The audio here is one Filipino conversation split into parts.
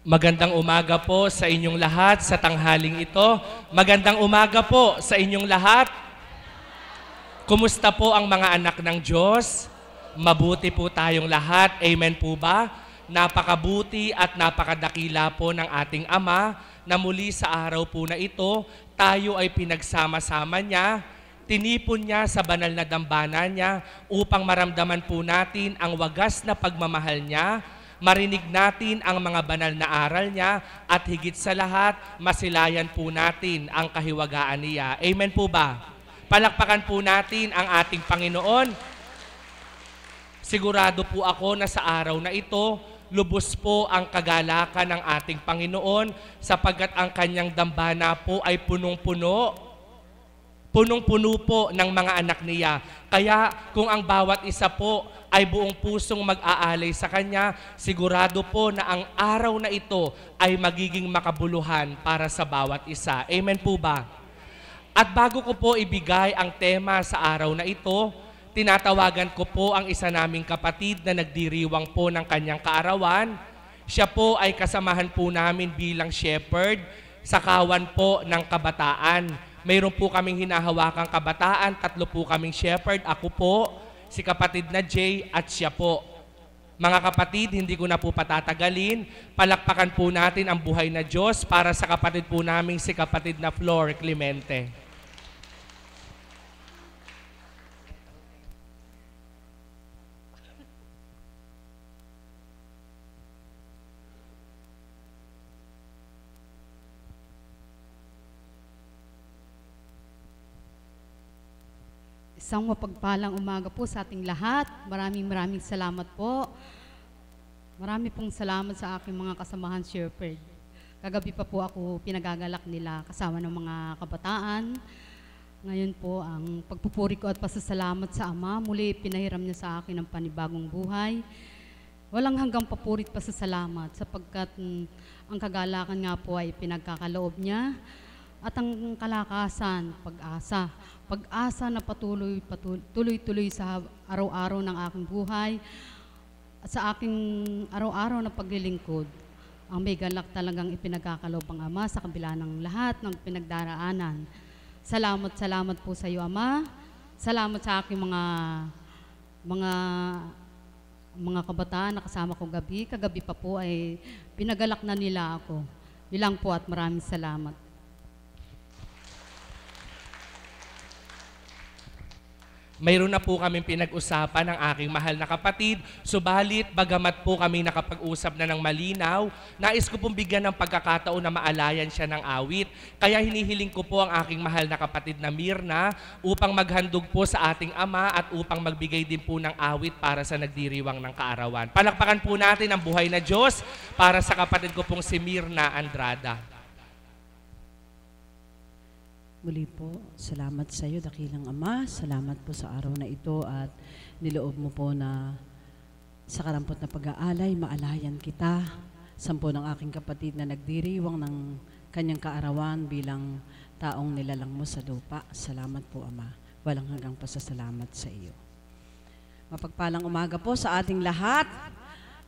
Magandang umaga po sa inyong lahat sa tanghaling ito. Magandang umaga po sa inyong lahat. Kumusta po ang mga anak ng Diyos? Mabuti po tayong lahat. Amen po ba? Napakabuti at napakadakila po ng ating Ama na muli sa araw po na ito, tayo ay pinagsama-sama niya. Tinipon niya sa banal na dambana niya upang maramdaman po natin ang wagas na pagmamahal niya. Marinig natin ang mga banal na aral niya at higit sa lahat, masilayan po natin ang kahiwagaan niya. Amen po ba? Palakpakan po natin ang ating Panginoon. Sigurado po ako na sa araw na ito, lubos po ang kagalakan ng ating Panginoon sapagkat ang kanyang dambana po ay punong-puno. Punong-puno po ng mga anak niya. Kaya kung ang bawat isa po ay buong pusong mag-aalay sa Kanya, sigurado po na ang araw na ito ay magiging makabuluhan para sa bawat isa. Amen po ba? At bago ko po ibigay ang tema sa araw na ito, tinatawagan ko po ang isa naming kapatid na nagdiriwang po ng kanyang kaarawan. Siya po ay kasamahan po namin bilang shepherd sa kawan po ng kabataan. Mayroon po kaming hinahawakang kabataan, 3 po kaming shepherd, ako po, si kapatid na Jay at siya po. Mga kapatid, hindi ko na po patatagalin, palakpakan po natin ang buhay na Diyos para sa kapatid po naming si kapatid na Flor Clemente. Isang mapagpalang umaga po sa ating lahat. Maraming salamat po. Marami pong salamat sa aking mga kasamahan shepherd. Kagabi pa po ako pinagagalak nila kasama ng mga kabataan. Ngayon po ang pagpupuri ko at pasasalamat sa Ama. Muli pinahiram niya sa akin ang panibagong buhay. Walang hanggang papurit pasasalamat sapagkat ang kagalakan nga po ay pinagkakaloob niya. At ang kalakasan, pag-asa. Pag-asa na tuloy-tuloy sa araw-araw ng aking buhay at sa aking araw-araw na paglilingkod. Ang may galak talagang ipinagkakaloob ang Ama sa kabila ng lahat ng pinagdaraanan. Salamat po sa iyo, Ama. Salamat sa aking mga kabataan na kasama ko gabi. Kagabi pa po ay pinagalak na nila ako. Ilang po at maraming salamat. Mayroon na po kaming pinag-usapan ng aking mahal na kapatid, subalit bagamat po kami nakapag-usap na ng malinaw, nais ko pong bigyan ng pagkakataon na maalayan siya ng awit. Kaya hinihiling ko po ang aking mahal na kapatid na Mirna upang maghandog po sa ating Ama at upang magbigay din po ng awit para sa nagdiriwang ng kaarawan. Palakpakan po natin ang buhay na Diyos para sa kapatid ko pong si Mirna Andrada. Muli po, salamat sa iyo, dakilang Ama. Salamat po sa araw na ito at niloob mo po na sa karampot na pag-aalay, maalayan kita. 10 ng aking kapatid na nagdiriwang ng kanyang kaarawan bilang taong nilalang mo sa lupa. Salamat po, Ama. Walang hanggang pasasalamat sa iyo. Mapagpalang umaga po sa ating lahat.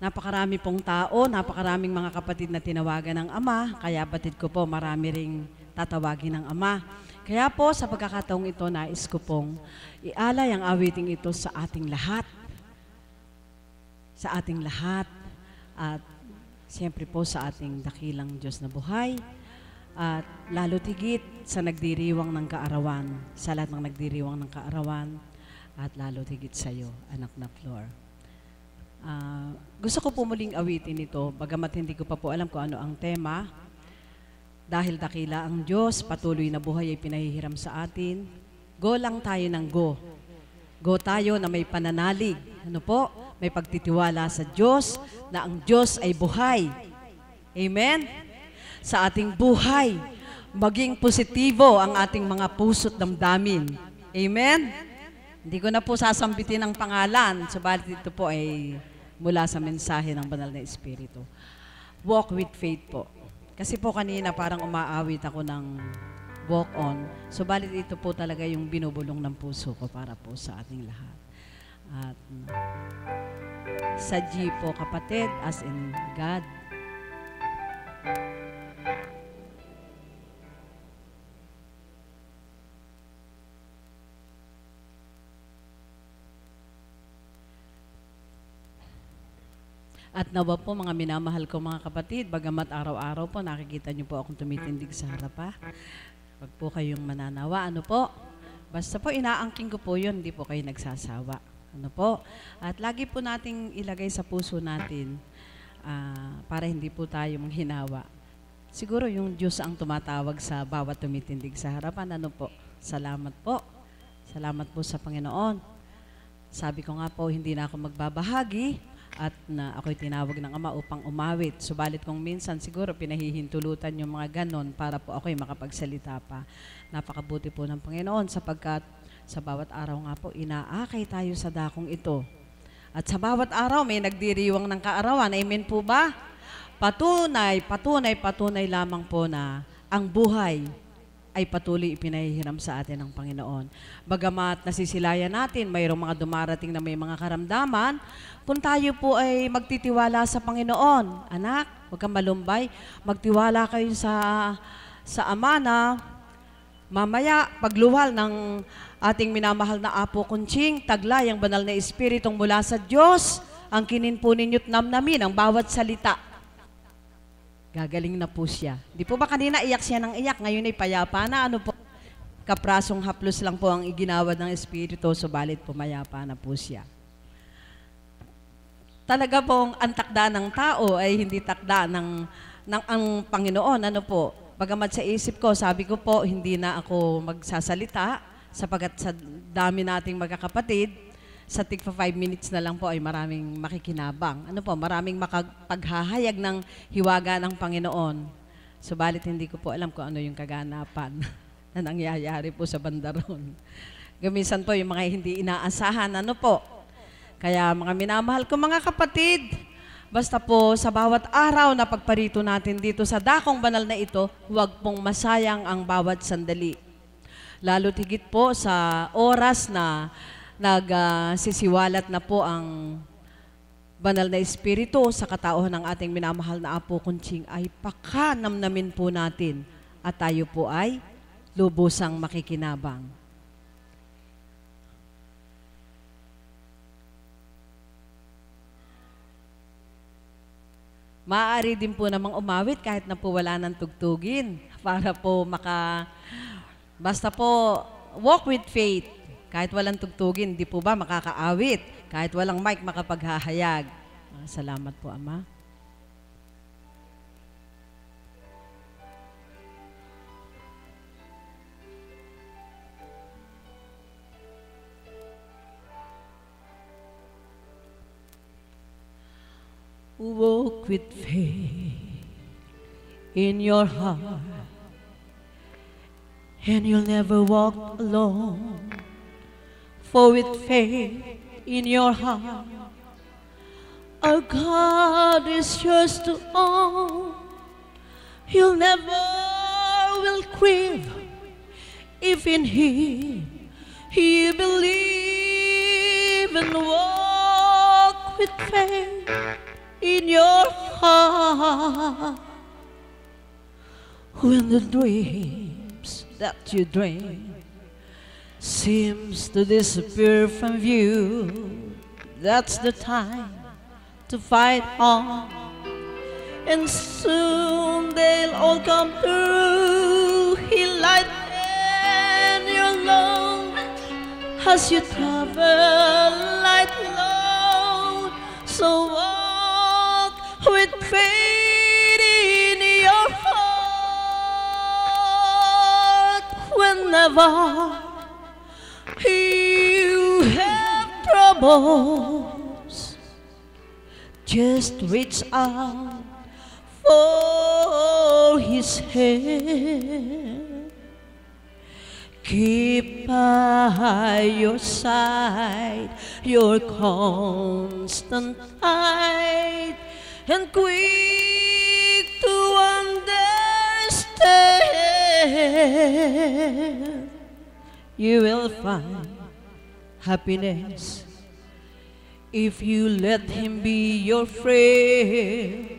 Napakarami pong tao, napakaraming mga kapatid na tinawagan ng Ama, kaya batid ko po marami ring tatawagin ng Ama. Kaya po sa pagkakataong ito, nais ko pong ialay ang awiting ito sa ating lahat. Sa ating lahat at siyempre po sa ating dakilang Diyos na buhay at lalo tigit sa nagdiriwang ng kaarawan, sa lahat ng nagdiriwang ng kaarawan at lalo tigit sa iyo, anak na Flor. Gusto ko po muling awitin ito, bagamat hindi ko pa po alam kung ano ang tema. Dahil dakila ang Diyos, patuloy na buhay ay pinahihiram sa atin. Go lang tayo ng go. Go tayo na may pananalig. Ano po? May pagtitiwala sa Diyos na ang Diyos ay buhay. Amen? Sa ating buhay, maging positibo ang ating mga puso't damdamin. Amen? Hindi ko na po sasambitin ang pangalan, subalit ito po ay mula sa mensahe ng Banal na Espiritu. Walk with faith po. Kasi po kanina parang umaawit ako ng walk on. Subalit ito po talaga yung binubulong ng puso ko para po sa ating lahat. At sa G po kapatid, as in God. At nawa po mga minamahal ko mga kapatid, bagamat araw-araw po nakikita niyo po akong tumitindig sa harap. Wag po kayong mananawa. Ano po? Basta po inaangking ko po yun, hindi po kayo nagsasawa. Ano po? At lagi po nating ilagay sa puso natin para hindi po tayo manghinawa. Siguro yung Diyos ang tumatawag sa bawat tumitindig sa harapan. Ano po? Salamat po. Salamat po sa Panginoon. Sabi ko nga po, hindi na ako magbabahagi at na ako'y tinawag ng Ama upang umawit. Subalit kung minsan siguro pinahihintulutan yung mga ganon para po ako'y makapagsalita pa. Napakabuti po ng Panginoon sapagkat sa bawat araw nga po, inaakay tayo sa dakong ito. At sa bawat araw, may nagdiriwang ng kaarawan. Amen po ba? Patunay lamang po na ang buhay ay patuloy ipinahihiram sa atin ng Panginoon. Bagamat nasisilayan natin, mayroong mga dumarating na may mga karamdaman, kung tayo po ay magtitiwala sa Panginoon, anak, huwag kang malumbay, magtiwala kayo sa Ama na mamaya, pagluwal ng ating minamahal na Apo Kunching, taglay ang banal na Espiritong mula sa Diyos, ang kininpo ninyo't namnamin ang bawat salita. Gagaling na po siya. Di po ba kanina iyak siya ng iyak, ngayon ay payapa na, ano po? Kaprasong haplos lang po ang iginawad ng Espiritu, subalit pumayapa na po siya. Talaga pong ang takda ng tao ay hindi takda ng ang Panginoon, ano po? Bagamat sa isip ko, sabi ko po, hindi na ako magsasalita sapagat sa dami nating magkakapatid, sa tig 5 minutes na lang po ay maraming makikinabang. Ano po, maraming makapaghahayag ng hiwaga ng Panginoon. Subalit hindi ko po alam kung ano yung kaganapan na nangyayari po sa bandaron. Gamisan po yung mga hindi inaasahan. Ano po? Kaya mga minamahal ko mga kapatid, basta po sa bawat araw na pagparito natin dito sa dakong banal na ito, huwag pong masayang ang bawat sandali. Lalo't higit po sa oras na nagsisiwalat na po ang banal na Espiritu sa katauhan ng ating minamahal na Apo Kunching, ay pakanamnamin po natin at tayo po ay lubusang makikinabang. Maaari din po namang umawit kahit na po wala ng tugtugin para po basta po walk with faith. Kahit walang tugtugin, di po ba makakaawit? Kahit walang mic, makapaghahayag. Salamat po, Ama. Walk with faith in your heart, and you'll never walk alone. For with faith in your heart, our God is yours to own. He'll never will grieve if in Him you believe and walk with faith in your heart. When the dreams that you dream seems to disappear from view, that's the time to fight on, and soon they'll all come through. He'll lighten your load as you travel light load. So walk with faith in your heart whenever you have troubles. Just reach out for His hand. Keep by your side your constant light, and quick to understand. You will find happiness if you let Him be your friend,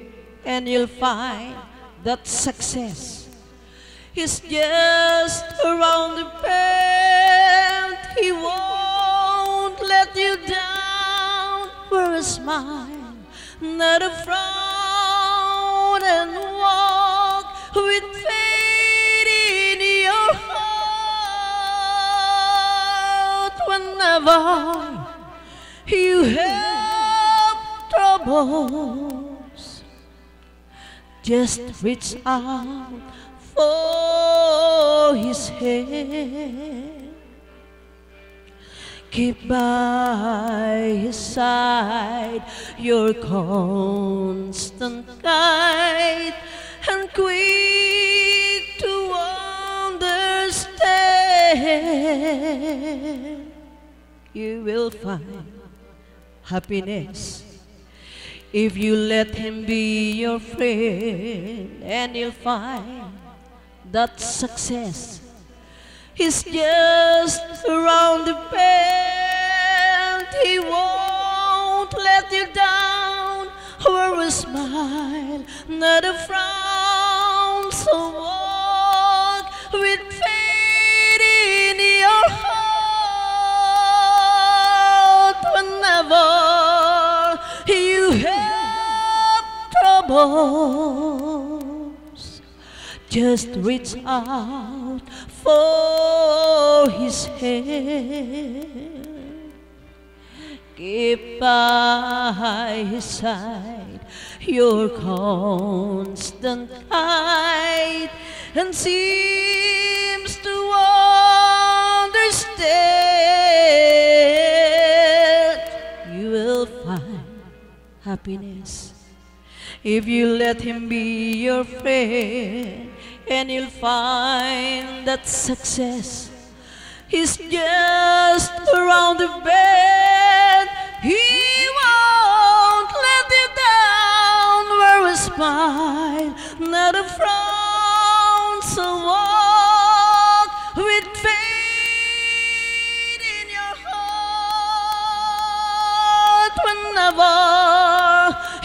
and you'll find that success is just around the bend. He won't let you down for a smile not a frown, and walk with faith in your heart. Whenever you have troubles, just reach out for His hand. Keep by His side, your constant guide, and quick to understand. You will find happiness if you let Him be your friend, and you'll find that success is just around the bend. He won't let you down, or a smile, not a frown. So walk with faith in your heart. Whenever you have troubles, just reach out for His hand. Keep by His side, your constant guide, and seems to understand. You will find happiness if you let Him be your friend, and you'll find that success is just around the bend. He won't let you down, wear a smile, not a frown. So walk with faith in your heart. Whenever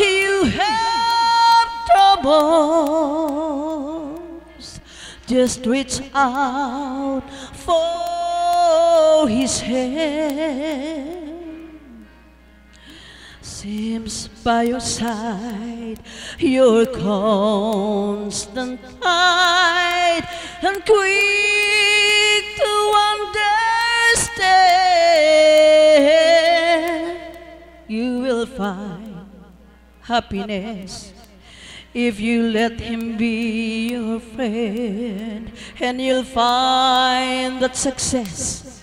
you have troubles, just reach out for His hand. Seems by your side, your constant guide, and quick to understand. You will find happiness if you let Him be your friend, and you'll find that success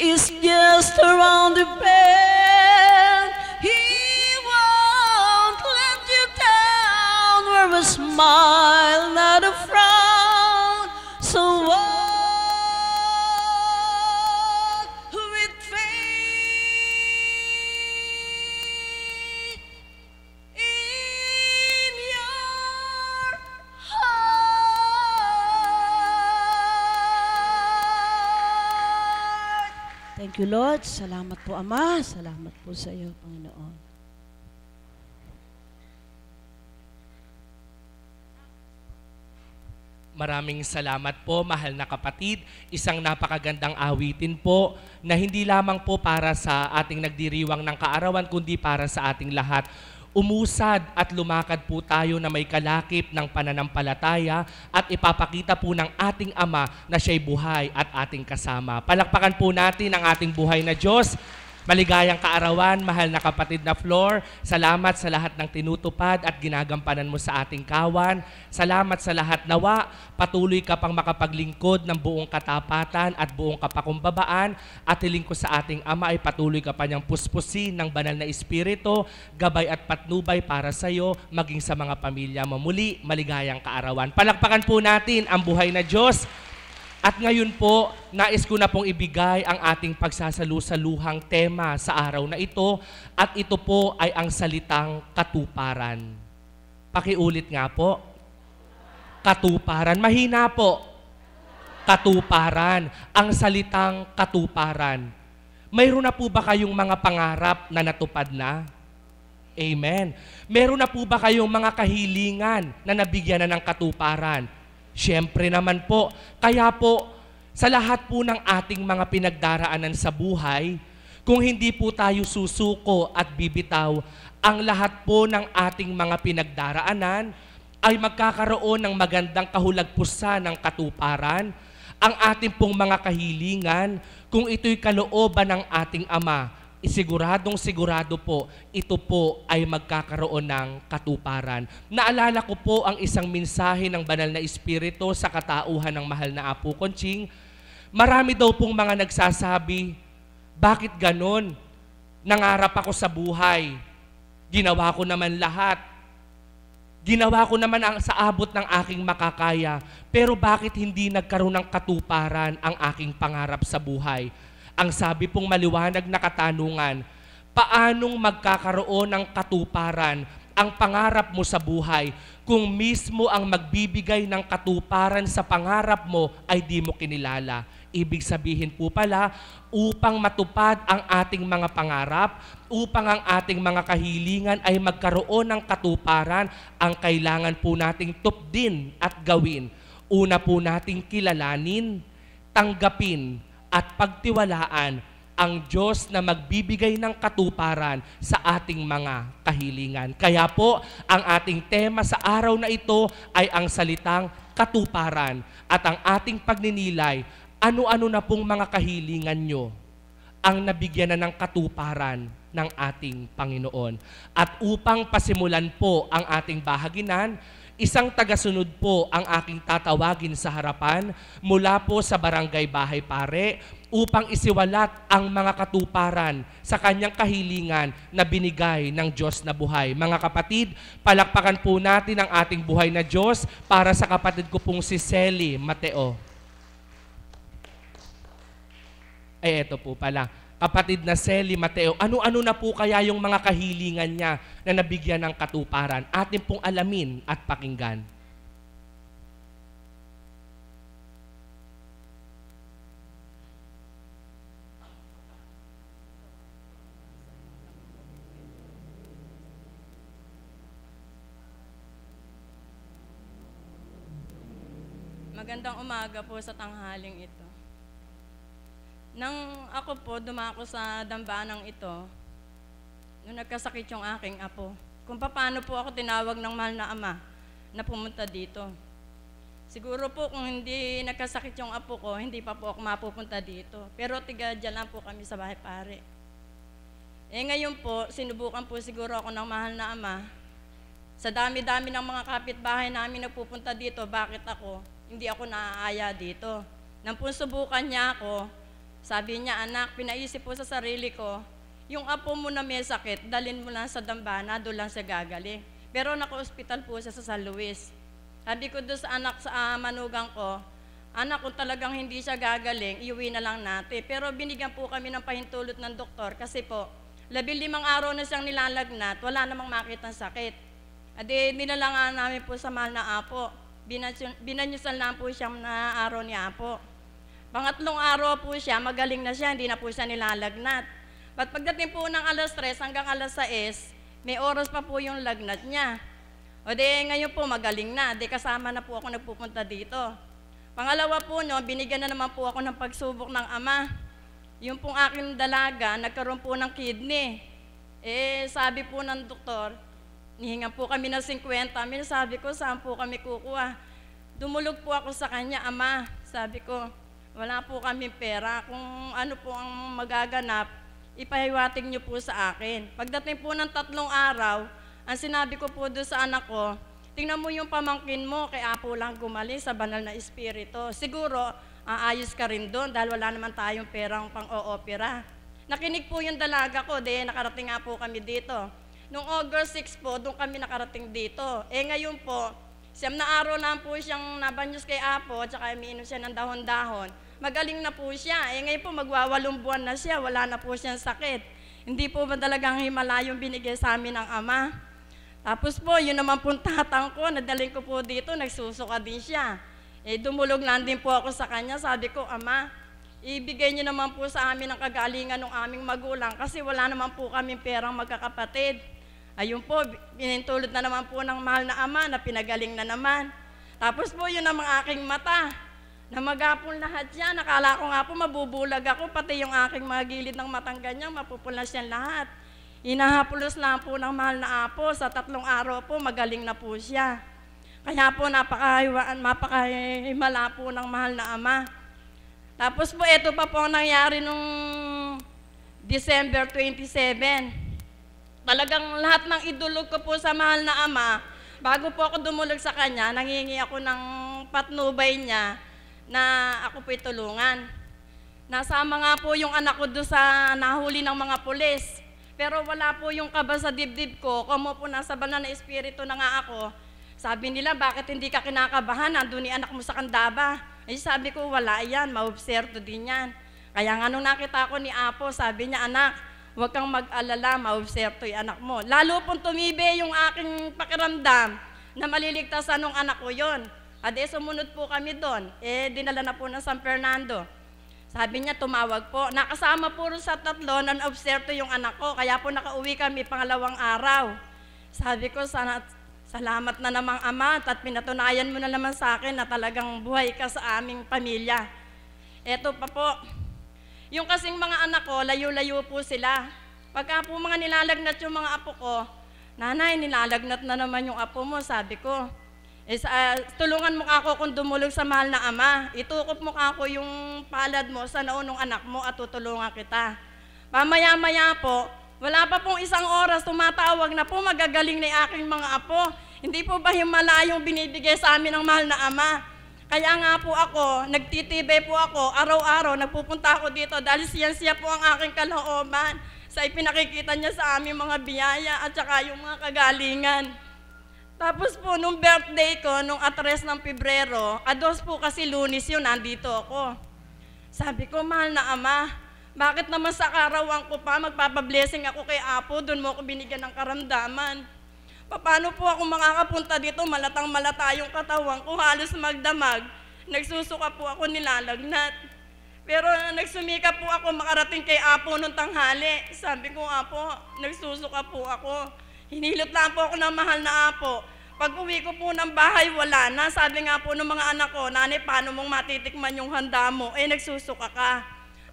is just around the bend. He won't let you down, wear a smile, not a frown. So walk with faith in your heart. Thank you, Lord. Salamat po, Ama. Salamat po sa iyo, Panginoon. Maraming salamat po, mahal na kapatid. Isang napakagandang awitin po na hindi lamang po para sa ating nagdiriwang ng kaarawan, kundi para sa ating lahat. Umusad at lumakad po tayo na may kalakip ng pananampalataya at ipapakita po ng ating Ama na siya'y buhay at ating kasama. Palakpakan po natin ang ating buhay na Diyos. Maligayang kaarawan, mahal na kapatid na Flor. Salamat sa lahat ng tinutupad at ginagampanan mo sa ating kawan. Salamat sa lahat, nawa. Patuloy ka pang makapaglingkod ng buong katapatan at buong kapakumbabaan. At hiling ko sa ating Ama ay patuloy ka pa niyang puspusin ng banal na Espiritu, gabay at patnubay para sa iyo, maging sa mga pamilya mo. Muli, maligayang kaarawan. Palakpakan po natin ang buhay na Diyos. At ngayon po, nais ko na pong ibigay ang ating pagsasalu-saluhang tema sa araw na ito. At ito po ay ang salitang katuparan. Pakiulit nga po. Katuparan. Mahina po. Katuparan. Ang salitang katuparan. Mayroon na po ba kayong mga pangarap na natupad na? Amen. Meron na po ba kayong mga kahilingan na nabigyan na ng katuparan? Siyempre naman po. Kaya po, sa lahat po ng ating mga pinagdaraanan sa buhay, Kung hindi po tayo susuko at bibitaw, ang lahat po ng ating mga pinagdaraanan ay magkakaroon ng magandang kahulagpusan ng katuparan. Ang ating pong mga kahilingan, kung ito'y kalooban ng ating Ama, isiguradong sigurado po, ito po ay magkakaroon ng katuparan. Naalala ko po ang isang mensahe ng Banal na Espiritu sa katauhan ng mahal na Apo Conching. Marami daw pong mga nagsasabi, bakit ganon? Nangarap ako sa buhay. Ginawa ko naman lahat. Ginawa ko naman ang sa abot ng aking makakaya. Pero bakit hindi nagkaroon ng katuparan ang aking pangarap sa buhay? Ang sabi pong maliwanag na katanungan, paanong magkakaroon ng katuparan ang pangarap mo sa buhay kung mismo ang magbibigay ng katuparan sa pangarap mo ay di mo kinilala? Ibig sabihin po pala, upang matupad ang ating mga pangarap, upang ang ating mga kahilingan ay magkaroon ng katuparan, ang kailangan po nating tupdin at gawin. Una po nating kilalanin, tanggapin, at pagtiwalaan ang Diyos na magbibigay ng katuparan sa ating mga kahilingan. Kaya po, ang ating tema sa araw na ito ay ang salitang katuparan. At ang ating pagninilay, ano-ano na pong mga kahilingan nyo ang nabigyan na ng katuparan ng ating Panginoon. At upang pasimulan po ang ating bahaginan, isang tagasunod po ang aking tatawagin sa harapan mula po sa Barangay Bahay Pare upang isiwalat ang mga katuparan sa kanyang kahilingan na binigay ng Diyos na buhay. Mga kapatid, palakpakan po natin ang ating buhay na Diyos para sa kapatid ko pong si Selly Mateo. Eto po pala, kapatid na Selly Mateo, ano-ano na po kaya yung mga kahilingan niya na nabigyan ng katuparan? Atin pong alamin at pakinggan. Magandang umaga po sa tanghaling ito. Nang ako po dumako sa dambanang ito, nung nagkasakit yung aking apo, kung paano po ako tinawag ng mahal na Ama na pumunta dito. Siguro po kung hindi nagkasakit yung apo ko, hindi pa po ako mapupunta dito. Pero tiga dyan lang po kami sa Bahay Pare. Ngayon po, sinubukan po siguro ako ng mahal na Ama. Sa dami-dami ng mga kapitbahay namin nagpupunta dito, bakit ako? Hindi ako naaaya dito. Nang po subukan niya ako, sabi niya, anak, pinaisip po sa sarili ko, yung apo mo na may sakit, dalhin mo lang sa dambana, doon lang siya gagaling. Pero naka-hospital po siya sa San Luis. Sabi ko doon sa anak, sa manugang ko, anak, kung talagang hindi siya gagaling, iuwi na lang natin. Pero binigyan po kami ng pahintulot ng doktor kasi po, 15 araw na siyang nilalagnat, wala namang makitang sakit. Adi, nilalangan namin po sa mahal na apo. Binanyusan lang po siyang na araw ni apo. Pangatlong araw po siya, magaling na siya, hindi na po siya nilalagnat. But pagdating po ng alas 3 hanggang alas 6, may oras pa po yung lagnat niya. O di ngayon po magaling na, di kasama na po ako nagpupunta dito. Pangalawa po no, binigyan na naman po ako ng pagsubok ng Ama. Yung pong aking dalaga, nagkaroon po ng kidney. Sabi po ng doktor, nihingan po kami ng 50, sabi ko, saan po kami kukuha? Dumulog po ako sa kanya, Ama, sabi ko, wala po kami pera. Kung ano po ang magaganap, ipahiwatig niyo po sa akin. Pagdating po ng 3 araw, ang sinabi ko po doon sa anak ko, tingnan mo yung pamangkin mo, kay apo lang gumaling sa Banal na Espiritu. Siguro, aayos ka rin doon dahil wala naman tayong perang pang-o-opera. Nakinig po yung dalaga ko, nakarating nga po kami dito. Noong August 6 po, doon kami nakarating dito. Ngayon po, 7 na araw lang po siyang nabanyos kay apo, at saka umiinom siya ng dahon-dahon. Magaling na po siya. Ngayon po, magwa8 buwan na siya, wala na po siyang sakit. Hindi po ba talagang himala yung binigay sa amin ng Ama? Tapos po, yun naman pong tatang ko, nadaling ko po dito, nagsusuka din siya. Dumulog lang din po ako sa kanya, sabi ko, Ama, ibigay niyo naman po sa amin ang kagalingan ng aming magulang kasi wala naman po kaming perang magkakapatid. Ayun po, pinintulot na naman po ng mahal na Ama na pinagaling na naman. Tapos po, yun ang mga aking mata. Namagapon lahat yan. Nakala ko nga po mabubulag ako, pati yung aking mga gilid ng matang ganyan, mapupulas yan lahat. Hinahapulos lang po ng mahal na Apo. Sa 3 araw po, magaling na po siya. Kaya po napakahimala po ng mahal na Ama. Tapos po, ito pa po ang nangyari nung December 27. Talagang lahat ng idulog ko po sa mahal na Ama, bago po ako dumulog sa kanya, nangingi ako ng patnubay niya na ako po'y tulungan. Nasama nga po yung anak ko doon sa nahuli ng mga pulis. Pero wala po yung kaba sa dibdib ko. Kamo po nasa banal na espiritu na nga ako. Sabi nila, bakit hindi ka kinakabahan? Nandun ni anak mo sa kandaba. Ay sabi ko, wala yan. Maobserto din yan. Kaya nga nung nakita ko ni Apo, sabi niya, anak, huwag kang mag-alala, maobserto yung anak mo. Lalo pong tumibe yung aking pakiramdam na maliligtasan ng anak ko yon. Ade, sumunod po kami doon. Dinala na po ng San Fernando. Sabi niya, tumawag po. Nakasama po sa 3, nan-obserto yung anak ko. Kaya po nakauwi kami 2 araw. Sabi ko, salamat na namang Ama at pinatunayan mo na naman sa akin na talagang buhay ka sa aming pamilya. Eto pa po, yung kasing mga anak ko, layo-layo po sila. Pagka po mga nilalagnat yung mga apo ko, nanay, nilalagnat na naman yung apo mo, sabi ko. Tulungan mo ako kung dumulog sa mahal na Ama. Itukop mo ako yung palad mo sa naunong anak mo at tutulungan kita. Pamaya-maya po, wala pa pong 1 oras, tumatawag na po, magagaling na yung aking mga apo. Hindi po ba himala yung binibigay sa amin ng mahal na Ama? Kaya nga po ako, nagtitibay po ako, araw-araw, nagpupunta ako dito dahil siya po ang aking kalooban sa ipinakikita niya sa aming mga biyaya at saka yung mga kagalingan. Tapos po, nung birthday ko, nung 3 ng Pebrero, 2 po kasi Lunes yun, nandito ako. Sabi ko, mahal na Ama, bakit naman sa karawan ko pa, magpapablessing ako kay Apo, doon mo ako binigyan ng karamdaman. Paano po ako makakapunta dito, malatang-malata yung katawan ko, halos magdamag. Nagsusuka po ako, nilalagnat. Pero nagsumika po ako makarating kay Apo nung tanghali. Sabi ko, Apo, nagsusuka po ako. Hinilot lang po ako ng mahal na Apo. Pag uwi ko po ng bahay, wala na. Sabi nga po ng mga anak ko, nanay, paano mong matitikman yung handa mo? Nagsusuka ka.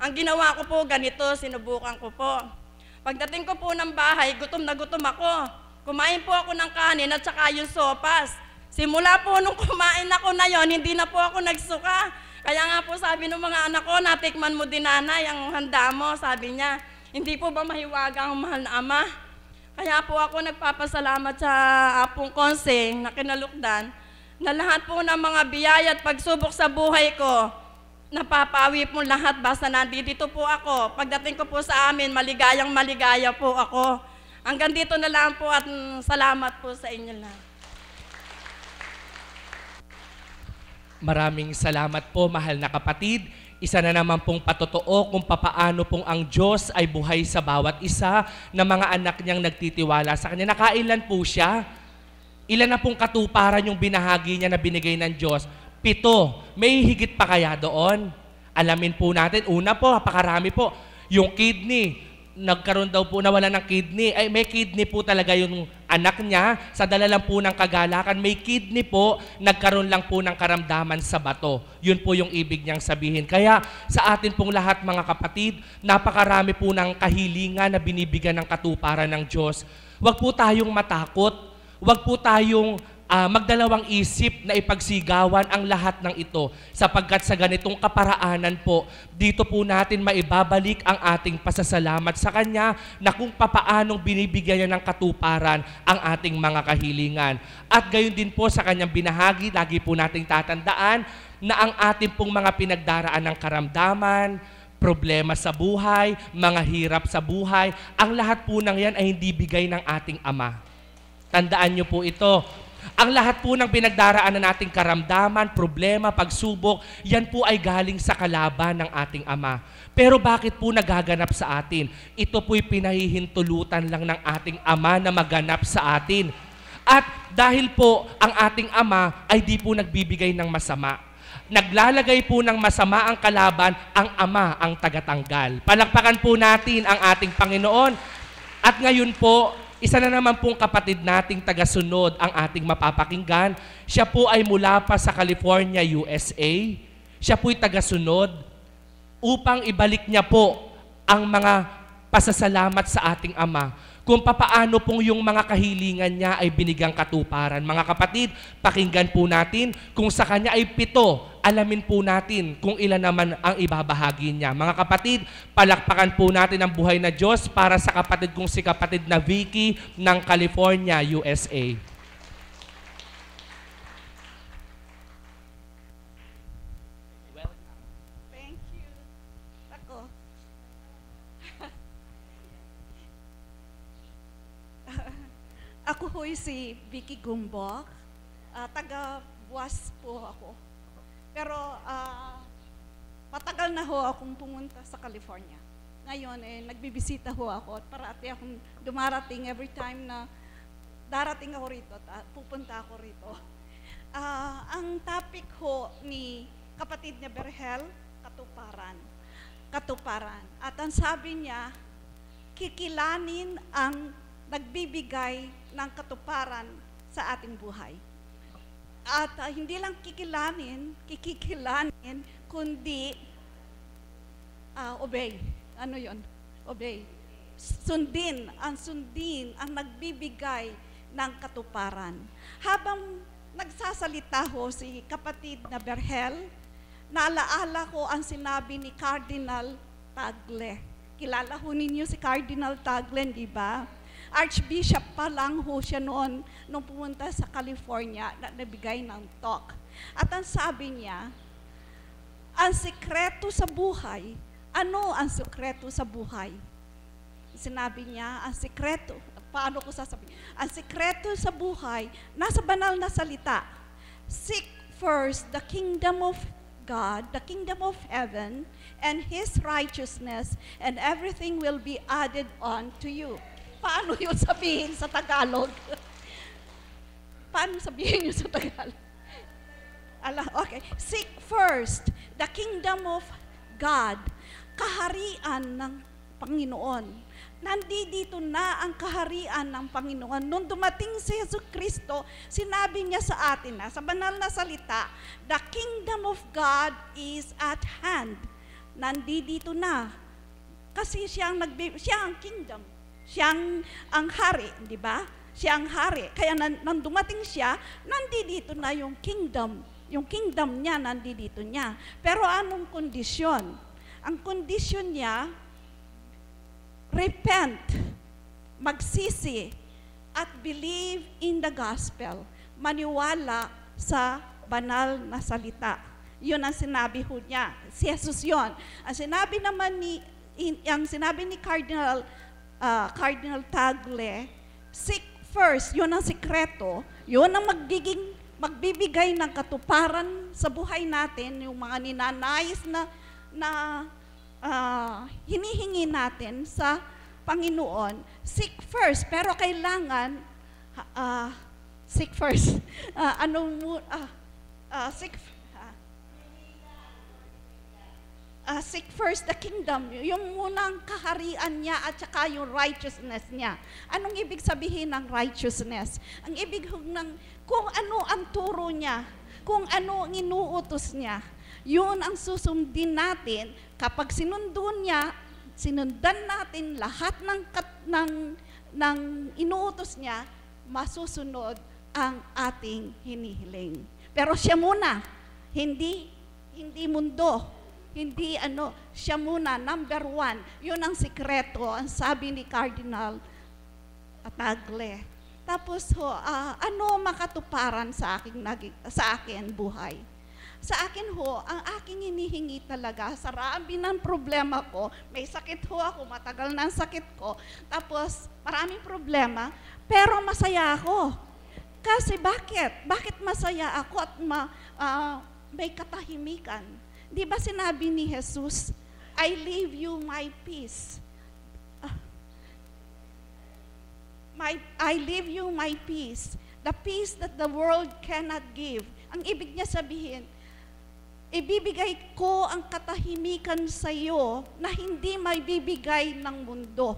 Ang ginawa ko po, ganito, sinubukan ko po. Pagdating ko po ng bahay, gutom na gutom ako. Kumain po ako ng kanin at saka yung sopas. Simula po nung kumain ako na yon, hindi na po ako nagsuka. Kaya nga po sabi ng mga anak ko, natikman mo din nanay ang handa mo. Sabi niya, hindi po ba mahiwaga ang mahal na Ama? Kaya po ako nagpapasalamat sa Apong Konseng na kinalukdan na lahat po ng mga biyaya at pagsubok sa buhay ko, napapawi po lahat basta nandito po ako. Pagdating ko po sa amin, maligayang maligaya po ako. Hanggang dito na lang po at salamat po sa inyo lahat. Maraming salamat po, mahal na kapatid. Isa na naman pong patotoo kung papaano pong ang Diyos ay buhay sa bawat isa na mga anak niyang nagtitiwala sa Kanya. Nakailan po siya? Ilan na pong katuparan yung binahagi niya na binigay ng Diyos? 7. May higit pa kaya doon? Alamin po natin. Una po, napakarami po. Yung kidney, nagkaroon daw po nawala ng kidney. Ay, may kidney po talaga yung anak niya. Sa dala lang po ng kagalakan, may kidney po, nagkaroon lang po ng karamdaman sa bato. Yun po yung ibig niyang sabihin. Kaya sa atin pong lahat mga kapatid, napakarami po ng kahilingan na binibigyan ng katuparan ng Diyos. Huwag po tayong matakot. Huwag po tayong magdalawang isip na ipagsigawan ang lahat ng ito sapagkat sa ganitong kaparaanan po, dito po natin maibabalik ang ating pasasalamat sa Kanya na kung papaanong binibigyan niya ng katuparan ang ating mga kahilingan. At gayon din po sa Kanyang binahagi, lagi po nating tatandaan na ang ating pong mga pinagdaraan ng karamdaman, problema sa buhay, mga hirap sa buhay, ang lahat po ng yan ay hindi bigay ng ating Ama. Tandaan niyo po ito. Ang lahat po ng pinagdaraanan nating karamdaman, problema, pagsubok, yan po ay galing sa kalaban ng ating Ama. Pero bakit po nagaganap sa atin? Ito po'y pinahihintulutan lang ng ating Ama na maganap sa atin. At dahil po ang ating Ama ay di po nagbibigay ng masama. Naglalagay po ng masama ang kalaban, ang Ama ang tagatanggal. Palakpakan po natin ang ating Panginoon. At ngayon po, isa na naman pong kapatid nating tagasunod ang ating mapapakinggan. Siya po ay mula pa sa California, USA. Siya po'y tagasunod upang ibalik niya po ang mga pasasalamat sa ating Ama kung papaano pong yung mga kahilingan niya ay binigyang katuparan. Mga kapatid, pakinggan po natin kung sa kanya ay 7, alamin po natin kung ilan naman ang ibabahagi niya. Mga kapatid, palakpakan po natin ang buhay na Diyos para sa kapatid kong si kapatid na Vicky ng California, USA. Thank you. Ako. Ako ho'y si Vicky Gumbok. Taga-Buwas po ako. Pero matagal na ho akong pumunta sa California. Ngayon, nagbibisita ho ako at parati akong dumarating every time na darating ako rito at pupunta ako rito. Ang topic ho ni kapatid niya Berhel, katuparan. Katuparan. At ang sabi niya, kikilanin ang nagbibigay ng katuparan sa ating buhay. At hindi lang kikilanin, kundi obey. Ano yon? Obey. Sundin ang nagbibigay ng katuparan. Habang nagsasalita ho si kapatid na Berhel, naalaala ko ang sinabi ni Cardinal Tagle. Kilala ho ninyo si Cardinal Tagle, di ba? Archbishop pa lang ho siya noon nung pumunta sa California na nabigay ng talk. At ang sabi niya, ang sikreto sa buhay, ano ang sikreto sa buhay? Sinabi niya, ang sikreto, paano ko sasabihin? Ang sikreto sa buhay, nasa banal na salita, seek first the kingdom of God, the kingdom of heaven, and His righteousness, and everything will be added on to you. Paano yun sabihin sa Tagalog? Paano sabihin yun sa Tagalog? Okay. Seek first the kingdom of God, kaharian ng Panginoon. Nandito na ang kaharian ng Panginoon. Nung dumating si Jesucristo, sinabi niya sa atin sa banal na salita, the kingdom of God is at hand. Nandito na. Kasi siya ang kingdom. Siyang ang hari, di ba? Siya ang hari. Kaya nang dumating siya, nandito na yung kingdom. Yung kingdom niya, nandito niya. Pero anong kondisyon? Ang kondisyon niya, repent, magsisi, at believe in the gospel. Maniwala sa banal na salita. Yun ang sinabi ho niya. Si Jesus yun. Ang sinabi naman ni Cardinal Tagle, seek first, yun ang sikreto, yun ang magbibigay ng katuparan sa buhay natin, yung mga ninanais na hinihingi natin sa Panginoon. Seek first, pero kailangan seek first. Seek first the kingdom, yung munang kaharian niya at saka yung righteousness niya. Anong ibig sabihin ng righteousness? Ang ibig kung ano ang turo niya, kung ano ang inuutos niya, yun ang susundin natin. Kapag sinundan natin lahat ng inuutos niya, masusunod ang ating hinihiling. Pero siya muna, hindi mundo. Hindi siya muna, number 1. Yun ang sikreto, ang sabi ni Cardinal Tagle. Tapos ano makatuparan sa akin buhay? Sa akin ang aking hinihingi talaga, sa rabi ng problema ko, may sakit ako, matagal na ang sakit ko, tapos maraming problema, pero masaya ako. Kasi bakit? Bakit masaya ako at may katahimikan? Di ba sinabi ni Jesus, I leave you my peace. I leave you my peace. The peace that the world cannot give. Ang ibig niya sabihin, ibibigay ko ang katahimikan sa iyo na hindi may bibigay ng mundo.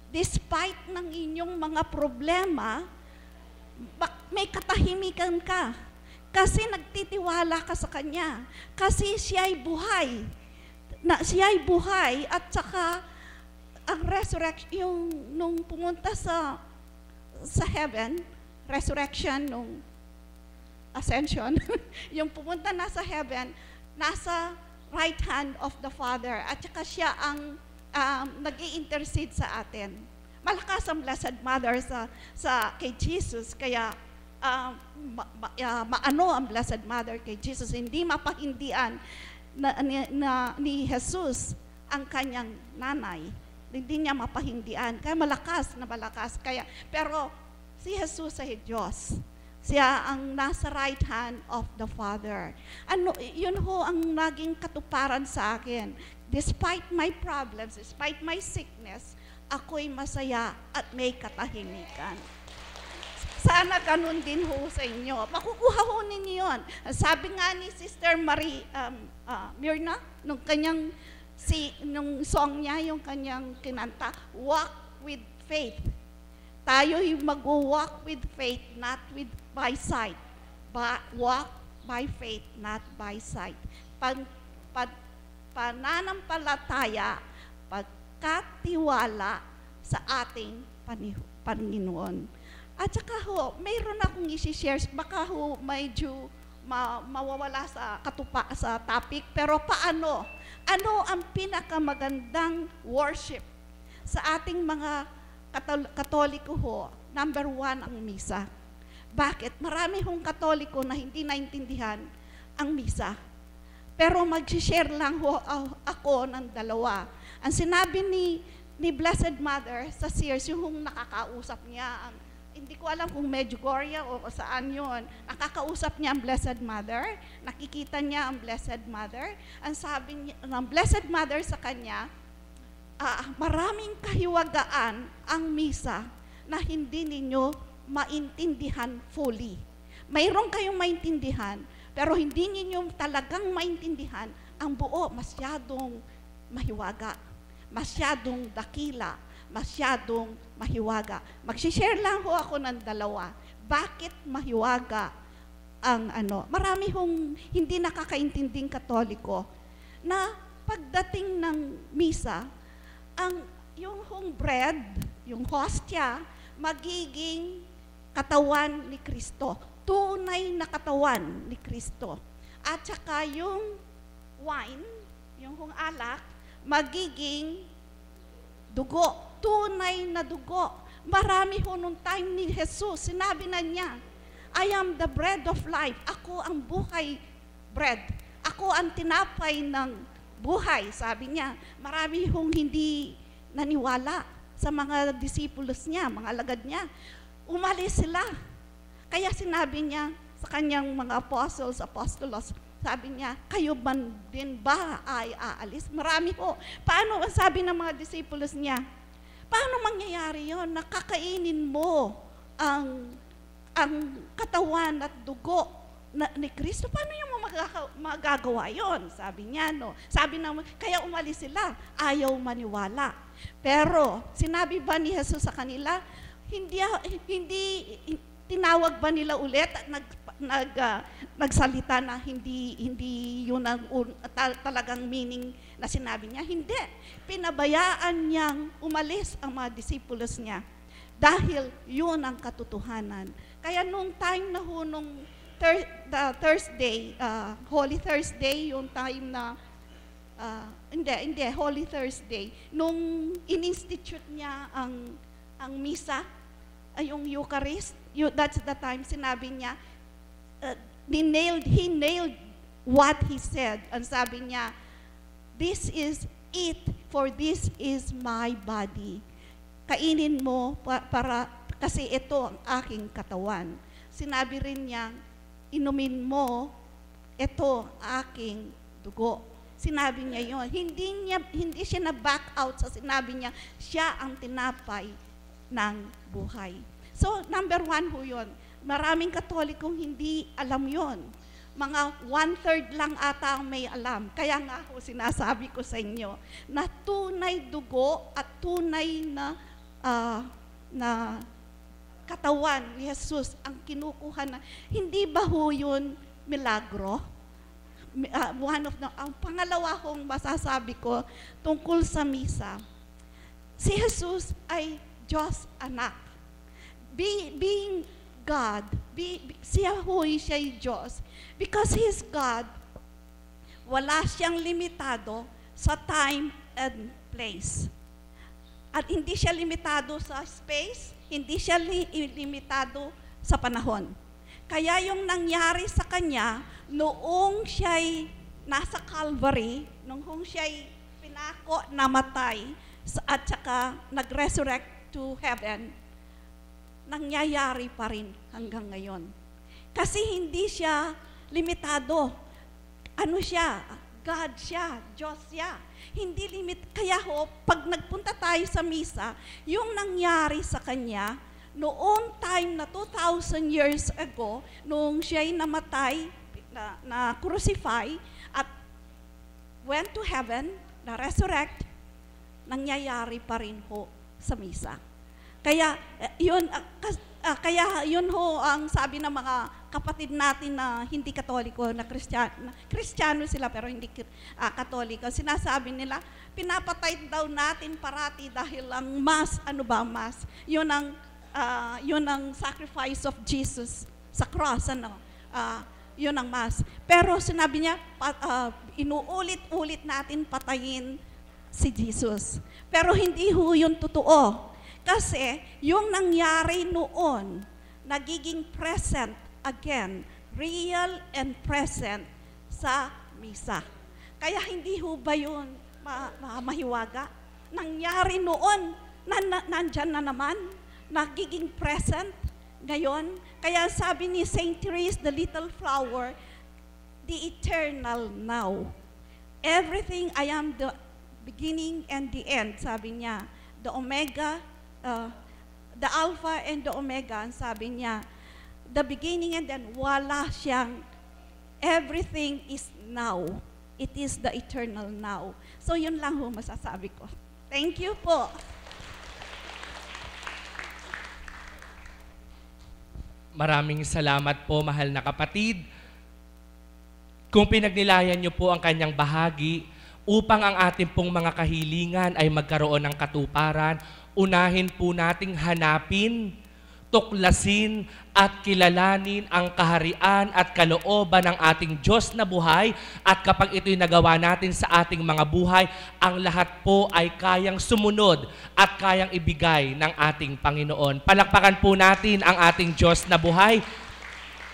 Despite ng inyong mga problema, may katahimikan ka. Kasi nagtitiwala ka sa Kanya. Kasi siya'y buhay. Siya'y buhay at saka ang resurrection, yung nung pumunta sa heaven, resurrection, nung ascension, yung pumunta na sa heaven, nasa right hand of the Father, at saka siya ang nag-i-intercede sa atin. Malakas ang Blessed Mother kay Jesus, kaya maano ang Blessed Mother kay Jesus, hindi mapahindian ni Jesus ang kanyang nanay. Hindi niya mapahindian. Kaya malakas. Pero si Jesus ay Diyos. Siya ang nasa right hand of the Father. Yun ho ang naging katuparan sa akin. Despite my problems, despite my sickness, ako'y masaya at may katahimikan. Sana ganun din ho sa inyo. Makukuha ho ninyo yun. Sabi nga ni Sister Myrna, nung song niya, yung kanyang kinanta, walk with faith. Tayo'y mag-walk with faith, not by sight. But walk by faith, not by sight. Pananampalataya, pagkatiwala sa ating Panginoon. At saka ho, mayroon akong isi-share, baka ho medyo mawawala sa topic, pero paano? Ano ang pinakamagandang worship sa ating mga Katoliko ho? Number 1, ang misa. Bakit? Marami hong Katoliko na hindi naintindihan ang misa. Pero mag-share lang ho ako ng dalawa. Ang sinabi ni Blessed Mother sa Sears, yung nakakausap niya, hindi ko alam kung Medjugorje o saan yun. Nakakausap niya ang Blessed Mother, nakikita niya ang Blessed Mother. Ang sabi niya, ng Blessed Mother sa kanya, maraming kahiwagaan ang misa na hindi ninyo maintindihan fully. Mayroon kayong maintindihan, pero hindi ninyo talagang maintindihan ang buo. Masyadong mahiwaga, masyadong dakila, masyadong mahiwaga. Mag-share lang ho ako ng dalawa. Bakit mahiwaga ang Marami hong hindi nakakaintinding Katoliko na pagdating ng misa, yung hong bread, yung hostia, magiging katawan ni Kristo. Tunay na katawan ni Kristo. At saka yung wine, yung hong alak, magiging dugo. Tunay na dugo. Marami ho nung time ni Jesus, sinabi na niya, I am the bread of life. Ako ang buhay bread. Ako ang tinapay ng buhay, sabi niya. Marami hong hindi naniwala sa mga disipulos niya, mga alagad niya. Umalis sila. Kaya sinabi niya sa kanyang mga apostolos, sabi niya, kayo man din ba ay aalis? Marami ho. Paano, sabi ng mga disipulos niya, paano mangyayari yon? Nakakainin mo ang katawan at dugo ni Kristo. Paano yung magagawa yon? Sabi niya, no? Sabi naman, kaya umalis sila. Ayaw maniwala. Pero, sinabi ba ni Jesus sa kanila, hindi tinawag ba nila ulit at nagsalita na hindi yun ang talagang meaning na sinabi niya? Hindi. Pinabayaan niyang umalis ang mga disipulos niya dahil yun ang katotohanan. Kaya nung time na ho, nung Thursday, Holy Thursday, yung time na Holy Thursday, nung in-institute niya ang misa, yung Eucharist, that's the time sinabi niya, he nailed what he said. Ang sabi niya, this is it, for this is my body. Kainin mo kasi ito ang aking katawan. Sinabi rin niya, inumin mo, ito aking dugo. Sinabi niya yon. Hindi siya na-back out sa sinabi niya, siya ang tinapay ng buhay. So, number 1 ho yun. Maraming Katolikong hindi alam yon. Mga 1/3 lang ata ang may alam. Kaya nga ho, sinasabi ko sa inyo, na tunay dugo at tunay na katawan ni Jesus ang kinukuha na, hindi ba ho yun milagro? Ang pangalawa kong masasabi ko tungkol sa misa, si Jesus ay Diyos anak. Being God, siya'y Diyos. Because He's God, wala siyang limitado sa time and place. At hindi siya limitado sa space, hindi siya limitado sa panahon. Kaya yung nangyari sa Kanya, noong siya'y nasa Calvary, noong siya'y pinako, namatay, at saka nag-resurrect to heaven, nangyayari pa rin hanggang ngayon. Kasi hindi siya limitado. Ano siya? God siya, Diyos siya. Hindi kaya ho, pag nagpunta tayo sa misa, yung nangyari sa Kanya, noong time na 2,000 years ago, noong siya'y namatay, na crucify, at went to heaven, na resurrect, nangyayari pa rin ho sa misa. Kaya yun ho ang sabi ng mga kapatid natin na hindi Katoliko, na Kristiyano sila pero hindi Katoliko. Sinasabi nila, pinapatay daw natin parati dahil ang Mass, Mass? Yun ang sacrifice of Jesus sa cross, yun ang Mass. Pero sinabi niya, inuulit-ulit natin patayin si Jesus. Pero hindi ho yun totoo. Kasi yung nangyari noon, nagiging present again, real and present sa misa. Kaya hindi ho ba yun mahiwaga? Nangyari noon, nandyan na naman, nagiging present ngayon. Kaya sabi ni Saint Therese, the little flower, the eternal now. Everything, I am the beginning and the end, sabi niya. The Omega, the Alpha and the Omega, sabi niya, the beginning and then wala siyang, everything is now. It is the eternal now. So yun lang ho masasabi ko. Thank you po. Maraming salamat po, mahal na kapatid. Kung pinagnilayan niyo po ang kanyang bahagi, upang ang ating pong mga kahilingan ay magkaroon ng katuparan, unahin po nating hanapin, tuklasin at kilalanin ang kaharian at kalooban ng ating Diyos na buhay, at kapag ito'y nagawa natin sa ating mga buhay, ang lahat po ay kayang sumunod at kayang ibigay ng ating Panginoon. Palakpakan po natin ang ating Diyos na buhay.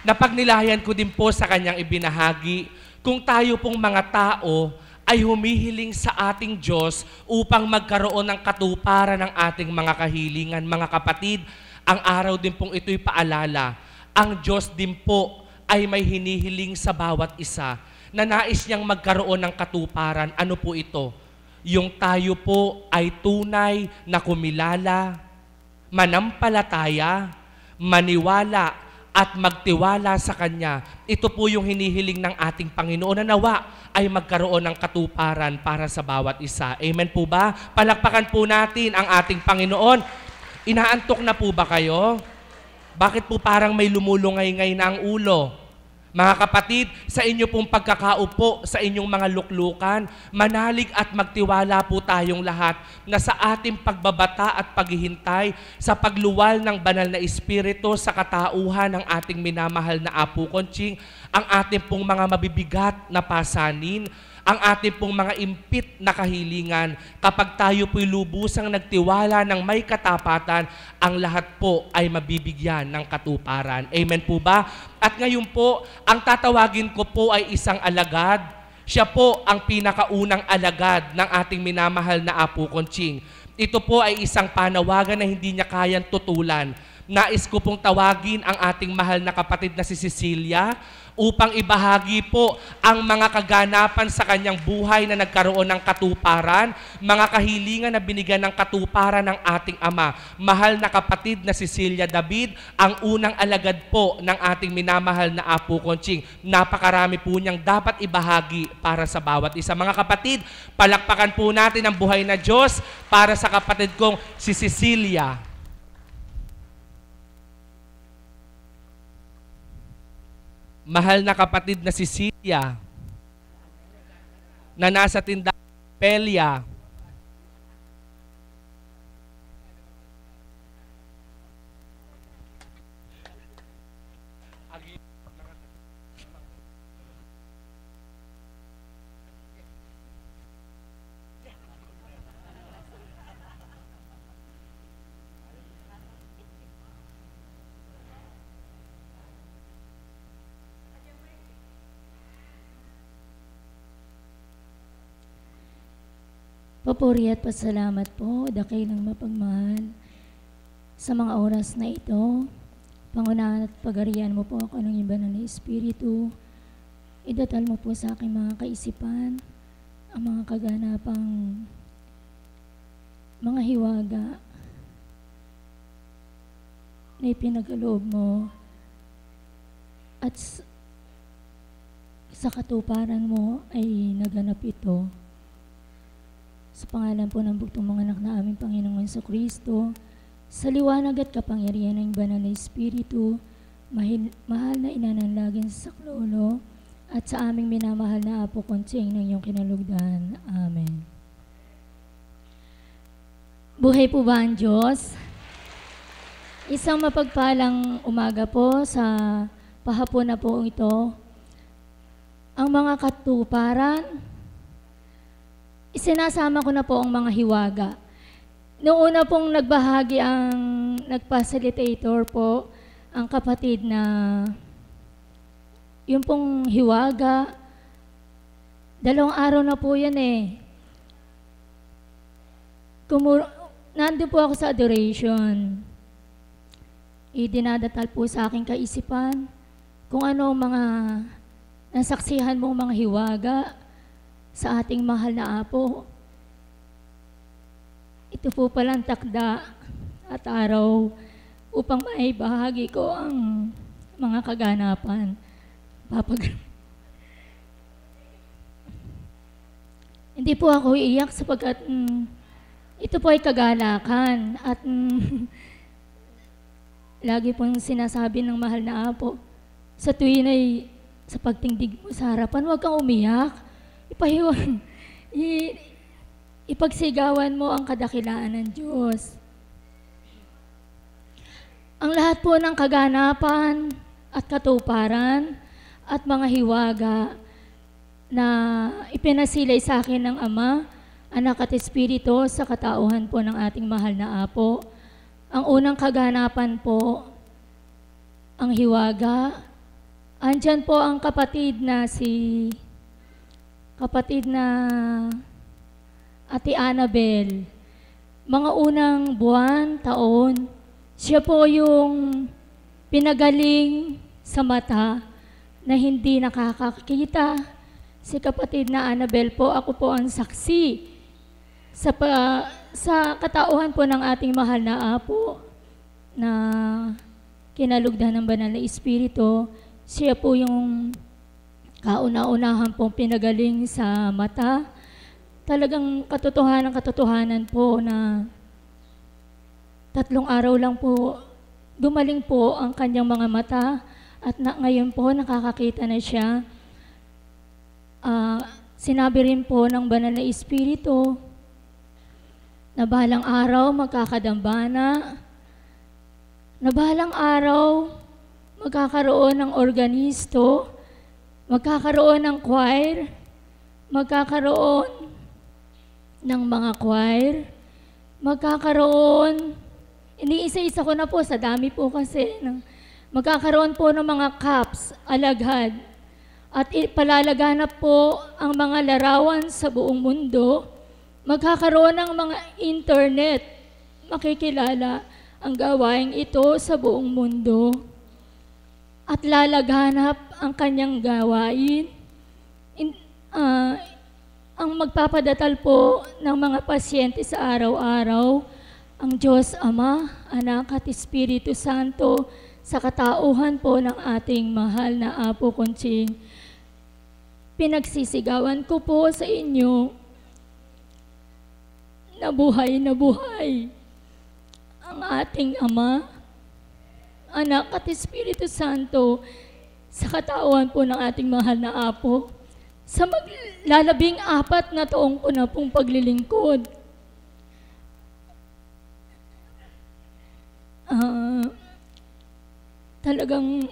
Napagnilayan ko din po sa kanyang ibinahagi, kung tayo pong mga tao ay humihiling sa ating Diyos upang magkaroon ng katuparan ng ating mga kahilingan. Mga kapatid, ang araw din pong ito'y paalala. Ang Diyos din po ay may hinihiling sa bawat isa na nais niyang magkaroon ng katuparan. Ano po ito? Yung tayo po ay tunay na kumilala, manampalataya, maniwala, at magtiwala sa Kanya. Ito po yung hinihiling ng ating Panginoon na nawa ay magkaroon ng katuparan para sa bawat isa. Amen po ba? Palakpakan po natin ang ating Panginoon. Inaantok na po ba kayo? Bakit po parang may lumulungay-ngay na ang ulo? Mga kapatid, sa inyo pong pagkakaupo, sa inyong mga luklukan, manalig at magtiwala po tayong lahat na sa ating pagbabata at paghihintay sa pagluwal ng banal na Espiritu sa katauhan ng ating minamahal na Apo Conching, ang ating pong mga mabibigat na pasanin, ang ating pong mga impit na kahilingan, kapag tayo po'y lubusang nagtiwala ng may katapatan, ang lahat po ay mabibigyan ng katuparan. Amen po ba? At ngayon po, ang tatawagin ko po ay isang alagad. Siya po ang pinakaunang alagad ng ating minamahal na Apo Conching. Ito po ay isang panawagan na hindi niya kayang tutulan. Nais ko pong tawagin ang ating mahal na kapatid na si Cecilia upang ibahagi po ang mga kaganapan sa kanyang buhay na nagkaroon ng katuparan, mga kahilingan na binigyan ng katuparan ng ating Ama. Mahal na kapatid na Cecilia David, ang unang alagad po ng ating minamahal na Apo Conching. Napakarami po niyang dapat ibahagi para sa bawat isa. Mga kapatid, palakpakan po natin ang buhay na Diyos para sa kapatid kong si Cecilia. mahal na kapatid na si Celia, na nasa tindahan Pelia, Papuri at pasalamat po, dakilang mapagmahal, sa mga oras na ito. Pangunahan at pagarian mo po ako ng banal na Espiritu. Idatal mo po sa aking mga kaisipan, ang mga kaganapang mga hiwaga na ipinagaloob mo at sa katuparan mo ay naganap ito. Sa pangalan po ng bugtong mga anak na aming Panginoong Jesucristo, sa liwanag at kapangyarihan ng banal na Espiritu, mahal na inanalagin sa saklolo, at sa aming minamahal na Apo Kontsing ng iyong kinalugdan. Amen. Buhay po ba ang Diyos? Isang mapagpalang umaga po sa pahapon na po ito. Ang mga katuparan, isinasama ko na po ang mga hiwaga. Noong una pong nagbahagi ang nagpa-facilitator po, ang kapatid na yung pong hiwaga, 2 araw na po yan eh. Nandun po ako sa adoration. Dinadatal po sa aking kaisipan kung ano mga nasaksihan mong mga hiwaga sa ating mahal na Apo. Ito po palang takda at araw upang maibahagi ko ang mga kaganapan. Hindi po ako iiyak sapagkat ito po ay kagalakan at lagi pong sinasabi ng mahal na Apo, sa tuwin ay sa pagtingdig mo sa harapan, huwag kang umiyak. Ipagsigawan mo ang kadakilaan ng Diyos. Ang lahat po ng kaganapan at katuparan at mga hiwaga na ipinasilay sa akin ng Ama, Anak at Espiritu sa katauhan po ng ating mahal na Apo. Ang unang kaganapan po, ang hiwaga. Andyan po ang kapatid na Ate Annabel. Mga unang buwan, taon, siya po yung pinagaling sa mata na hindi nakakakita. Si kapatid na Annabel po, ako po ang saksi sa katauhan po ng ating mahal na Apo na kinalugdan ng banal na Espiritu. Siya po yung kauna-unahan pong pinagaling sa mata. Talagang katotohanan po na 3 araw lang po gumaling po ang kanyang mga mata at ngayon po nakakakita na siya. Sinabi rin po ng banal na Espiritu na bahalang araw magkakadambana, na bahalang araw magkakaroon ng organisto, magkakaroon ng choir, magkakaroon ng mga choir, magkakaroon, iniisa-isa ko na po, sa dami po kasi, magkakaroon po ng mga caps, alaghad, at palalaganap po ang mga larawan sa buong mundo, magkakaroon ng mga internet, makikilala ang gawaing ito sa buong mundo, at lalaganap ang kanyang gawain. Ang magpapadatal po ng mga pasyente sa araw-araw, ang Diyos Ama, Anak at Espiritu Santo, sa katauhan po ng ating mahal na Apo Kontsing. Pinagsisigawan ko po sa inyo na buhay ang ating Ama, Anak at Espiritu Santo, sa katawan po ng ating mahal na Apo. Sa maglalabing-4 na taong ko na pong paglilingkod. Talagang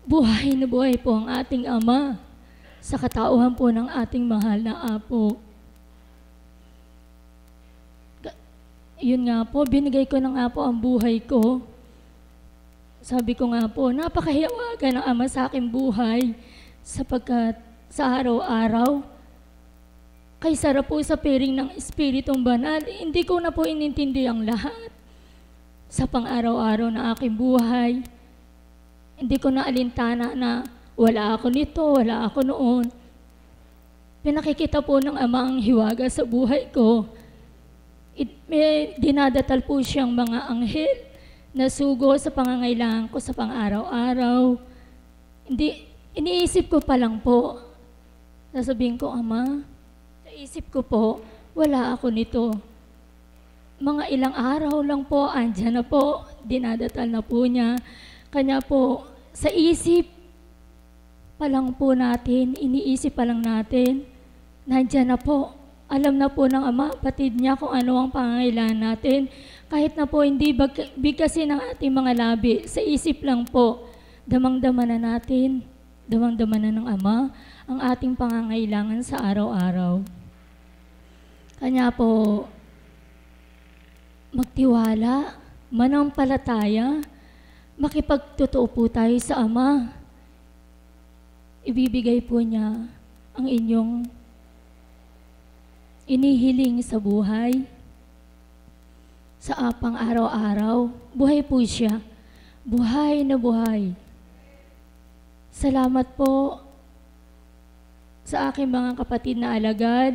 buhay na buhay po ang ating Ama sa katauhan po ng ating mahal na Apo. Yun nga po, binigay ko na nga po ang buhay ko. Sabi ko nga po, napakahiwaga ng Ama sa aking buhay sapagkat sa araw-araw, kay sarap po sa piring ng Espiritong Banal, hindi ko na po inintindi ang lahat. Sa pang-araw-araw na aking buhay, hindi ko na alintana na wala ako nito, wala ako noon. Pinakikita po ng Ama ang hiwaga sa buhay ko. May dinadatal po siyang mga anghel na sugo sa pangangailangan ko sa pang-araw-araw. Iniisip ko pa lang po. Sasabihin ko, Ama, sa isip ko po, wala ako nito. Mga ilang araw lang po, andyan na po, dinadatal na po niya. Kanya po, sa isip pa lang po natin, iniisip pa lang natin, nandyan na po. Alam na po ng Ama, batid niya kung ano ang pangangailangan natin. Kahit na po hindi bigkasin ng ating mga labi, sa isip lang po, damang-dama na natin, damang-dama na ng Ama, ang ating pangangailangan sa araw-araw. Kanya po, magtiwala, manampalataya, makipagtotoo po tayo sa Ama. Ibibigay po niya ang inyong inihiling sa buhay, sa apang araw-araw. Buhay po siya. Buhay na buhay. Salamat po sa aking mga kapatid na alagad,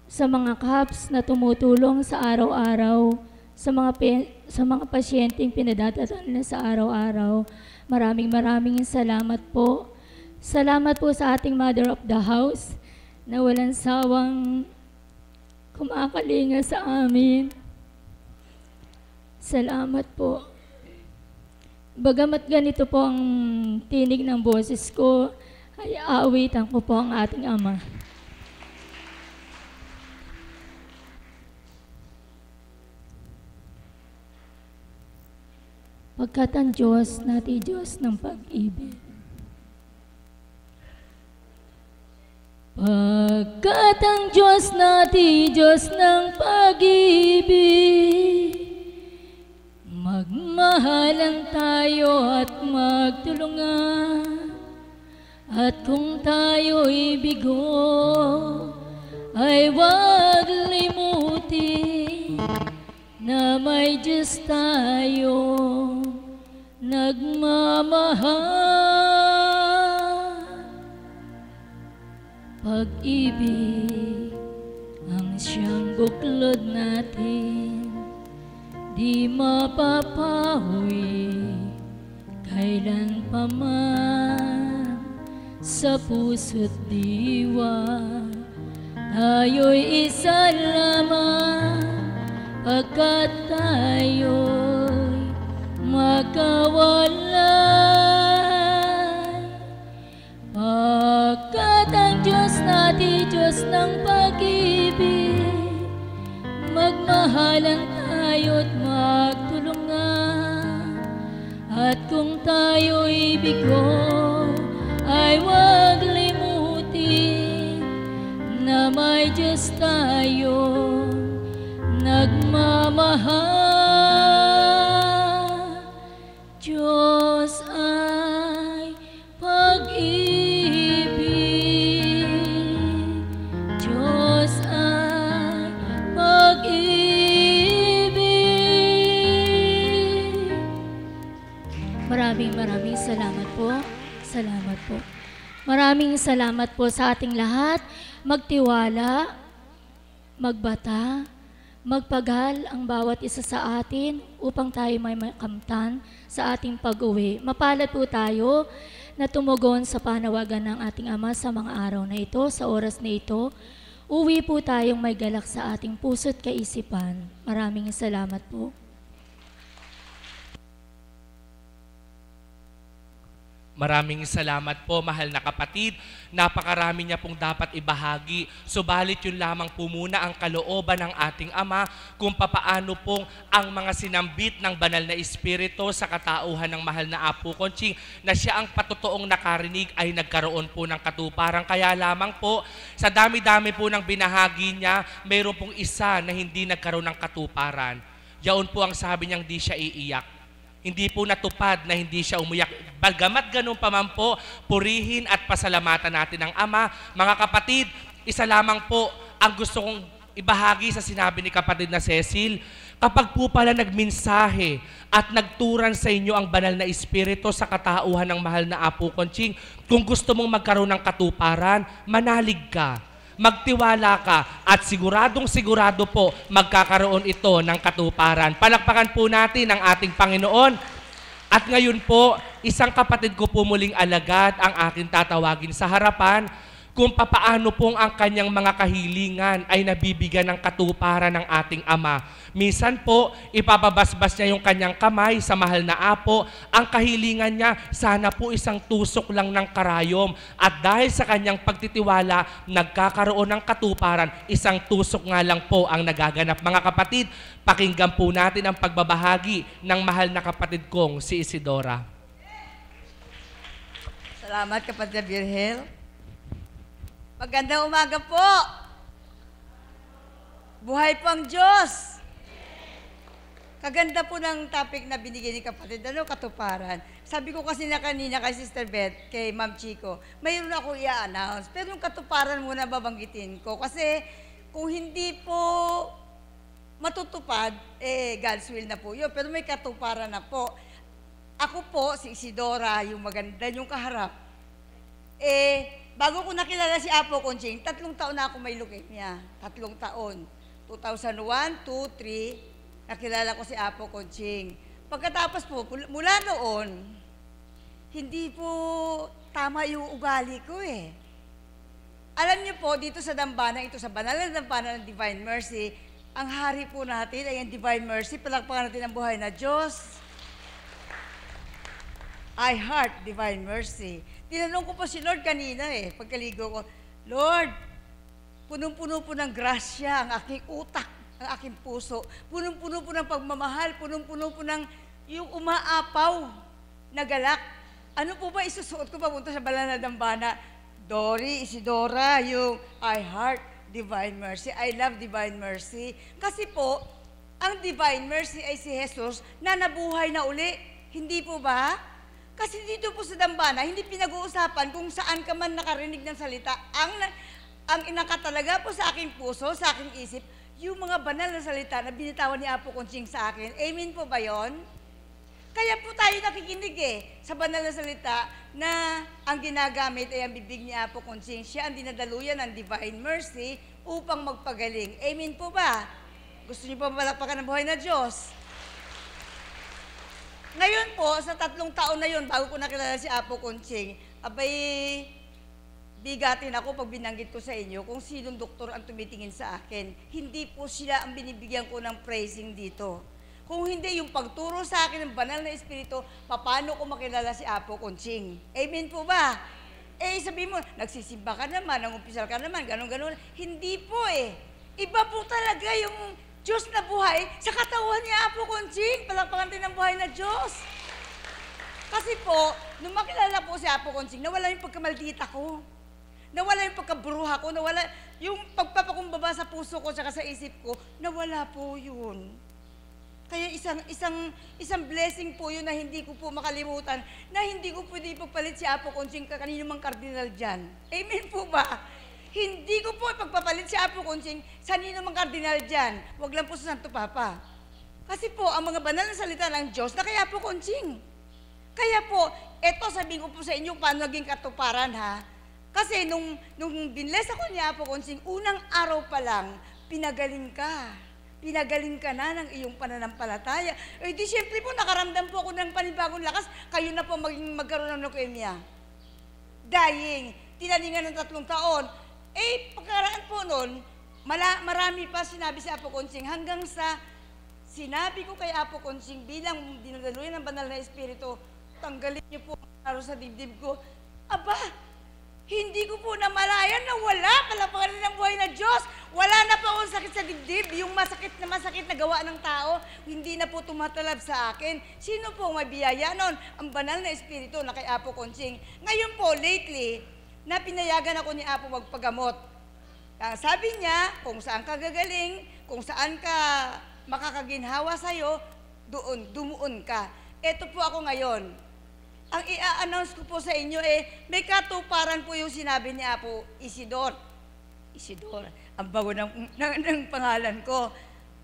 sa mga kaps na tumutulong sa araw-araw, sa mga pasyenteng pinadadaan na sa araw-araw. Maraming salamat po. Salamat po sa ating Mother of the House na walang sawang kumakalinga sa amin. Salamat po. Bagamat ganito po ang tinig ng boses ko, ay aawitan ko po ang ating Ama. Pagkat ang Diyos natin Diyos ng pag-ibig. Pagkat ang Diyos natin Diyos ng pag-ibig, magmahalan tayo at magtulungan. At kung tayo'y bigo, ay huwag limutin na may Diyos tayo nagmamahal. Pag-ibig ang siyang buklod natin, di mapapawi kailan pa man sa puso't diwa. Tayo'y isa lamang pagkat tayo'y magkawalay. Pagkat ang Diyos natin Diyos ng pag-ibig, magmahalan tayo't magtulungan. At kung tayo'y bigo, ay huwag limutin na may Diyos tayo nagmamahal. Diyos ay pag-ibig, Diyos ay pag-ibig. Maraming salamat po. Salamat po. Maraming salamat po sa ating lahat. Magtiwala, magbata, magpagal ang bawat isa sa atin upang tayo may makamtan sa ating pag-uwi. Mapalad po tayo na tumugon sa panawagan ng ating Ama sa mga araw na ito, sa oras na ito. Uwi po tayong may galak sa ating puso't kaisipan. Maraming salamat po. Maraming salamat po, mahal na kapatid. Napakarami niya pong dapat ibahagi. Subalit yun lamang po muna ang kalooban ng ating Ama kung papaano pong ang mga sinambit ng banal na Espiritu sa katauhan ng mahal na Apo Conching na siya ang patotoong nakarinig ay nagkaroon po ng katuparan. Kaya lamang po, sa dami-dami po ng binahagi niya, mayroon pong isa na hindi nagkaroon ng katuparan. Yaon po ang sabi niyang di siya iiyak. Hindi po natupad na hindi siya umiyak. Bagamat ganun pa man po, purihin at pasalamatan natin ang Ama. Mga kapatid, isa lamang po ang gusto kong ibahagi sa sinabi ni kapatid na Cecil. Kapag po pala nagmensahe at nagturan sa inyo ang banal na Espiritu sa katauhan ng mahal na Apo Conching, kung gusto mong magkaroon ng katuparan, manalig ka. Magtiwala ka at siguradong-sigurado po magkakaroon ito ng katuparan. Palakpakan po natin ang ating Panginoon. At ngayon po, isang kapatid ko po muling alagad ang aking tatawagin sa harapan kung papaano pong ang kanyang mga kahilingan ay nabibigyan ng katuparan ng ating Ama. Minsan po, ipapabasbas niya yung kanyang kamay sa mahal na Apo. Ang kahilingan niya, sana po isang tusok lang ng karayom. At dahil sa kanyang pagtitiwala, nagkakaroon ng katuparan. Isang tusok nga lang po ang nagaganap. Mga kapatid, pakinggan po natin ang pagbabahagi ng mahal na kapatid kong si Isidora. Salamat, kapatid Virgil. Magandang umaga po. Buhay po ang Diyos. Kaganda po ng topic na binigay ni kapatid. Ano, katuparan. Sabi ko kasi na kanina kay Sister Beth, kay Ma'am Chico, mayroon ako i-announce. Pero yung katuparan muna babanggitin ko. Kasi kung hindi po matutupad, God's will na po yun. Pero may katuparan na po. Ako po, si Isidora, yung maganda, yung kaharap. Bago ko nakilala si Apo Conching, 3 taon na ako may leukemia. 3 taon. 2001, 2, 3, nakilala ko si Apo Conching. Pagkatapos po, mula noon, hindi po tama yung ugali ko eh. Alam niyo po, dito sa dambana, ito sa banal na dambana ng Divine Mercy, ang hari po natin ay ang Divine Mercy. Palakpakan natin ang buhay na Diyos. I heart Divine Mercy. Tinanong ko po si Lord kanina pagkaligo ko, Lord, punong-puno po ng grasya ang aking utak, ang aking puso. Punong-puno po ng pagmamahal, punong-puno po ng yung umaapaw na galak. Ano po ba isusuot ko papunta sa banal na dambana? Dory, Isidora, yung I heart Divine Mercy. I love Divine Mercy. Kasi po, ang Divine Mercy ay si Jesus na nabuhay na uli. Hindi po ba? Kasi dito po sa dambana, hindi pinag-uusapan kung saan ka man nakarinig ng salita. Ang inakatalaga po sa aking puso, sa aking isip, yung mga banal na salita na binitawan ni Apo Conching sa akin. Amen po ba yon? Kaya po tayo nakikinig sa banal na salita na ang ginagamit ay ang bibig ni Apo Conching. Siya ang dinadaluyan ng Divine Mercy upang magpagaling. Amen po ba? Gusto niyo pa malakpakan ng buhay na Diyos? Ngayon po, sa 3 taon na yun, bago ko nakilala si Apo Conching, abay, bigatin ako pag binanggit ko sa inyo kung sinong doktor ang tumitingin sa akin. Hindi po sila ang binibigyan ko ng praising dito. Kung hindi, yung pagturo sa akin ng banal na Espiritu, paano ko makilala si Apo Conching? Amen po ba? Sabihin mo, nagsisimba ka naman, nangupisal ka naman, ganun-ganun. Hindi po Iba po talaga yung Diyos na buhay sa katawan ni Apo Conching. Palakpakan din ang buhay na Diyos. Kasi po, nung makilala po si Apo Conching, nawala yung pagkamaldita ko. Nawala yung pagkabruha ko. Nawala yung pagpapakumbaba sa puso ko at sa isip ko. Nawala po yun. Kaya isang blessing po yun na hindi ko po makalimutan, na hindi ko pwede ipagpalit si Apo Conching kanino mang kardinal dyan. Amen po ba? Hindi ko po ipagpapalit si Apo Conching sa nino mang kardinal dyan. Huwag lang po sa Santo Papa. Kasi po, ang mga banal na salita ng Diyos na kay Apo Conching. Kaya po, eto sabihin ko po sa inyo paano naging katuparan ha. Kasi nung binless ako ni Apo Conching, unang araw pa lang, pinagaling ka. Pinagaling ka na ng iyong pananampalataya. Di siyempre po, nakaramdam po ako ng panibagong lakas, kayo na po magkaroon ng leukemia. Dying. Tinalingan ng 3 taon. Pagkaraan po nun, marami pa sinabi si Apo Conching hanggang sa sinabi ko kay Apo Conching bilang dinadaluyan ng banal na Espiritu, tanggalin niyo po araw sa dibdib ko. Aba, hindi ko po namalayan na wala pala pangalan ng buhay na Diyos. Wala na po akong sakit sa dibdib. Yung masakit na gawa ng tao, hindi na po tumatalab sa akin. Sino po may biyaya nun? Ang banal na espiritu na kay Apo Konsing. Ngayon po, lately, na pinayagan ako ni Apo magpagamot. Ang sabi niya, kung saan ka gagaling, kung saan ka makakaginhawa sa'yo, dumuon ka. Eto po ako ngayon. Ang i-announce ko po sa inyo may katuparan po yung sinabi ni Apo Isidor. Isidor, ang bago ng pangalan ko.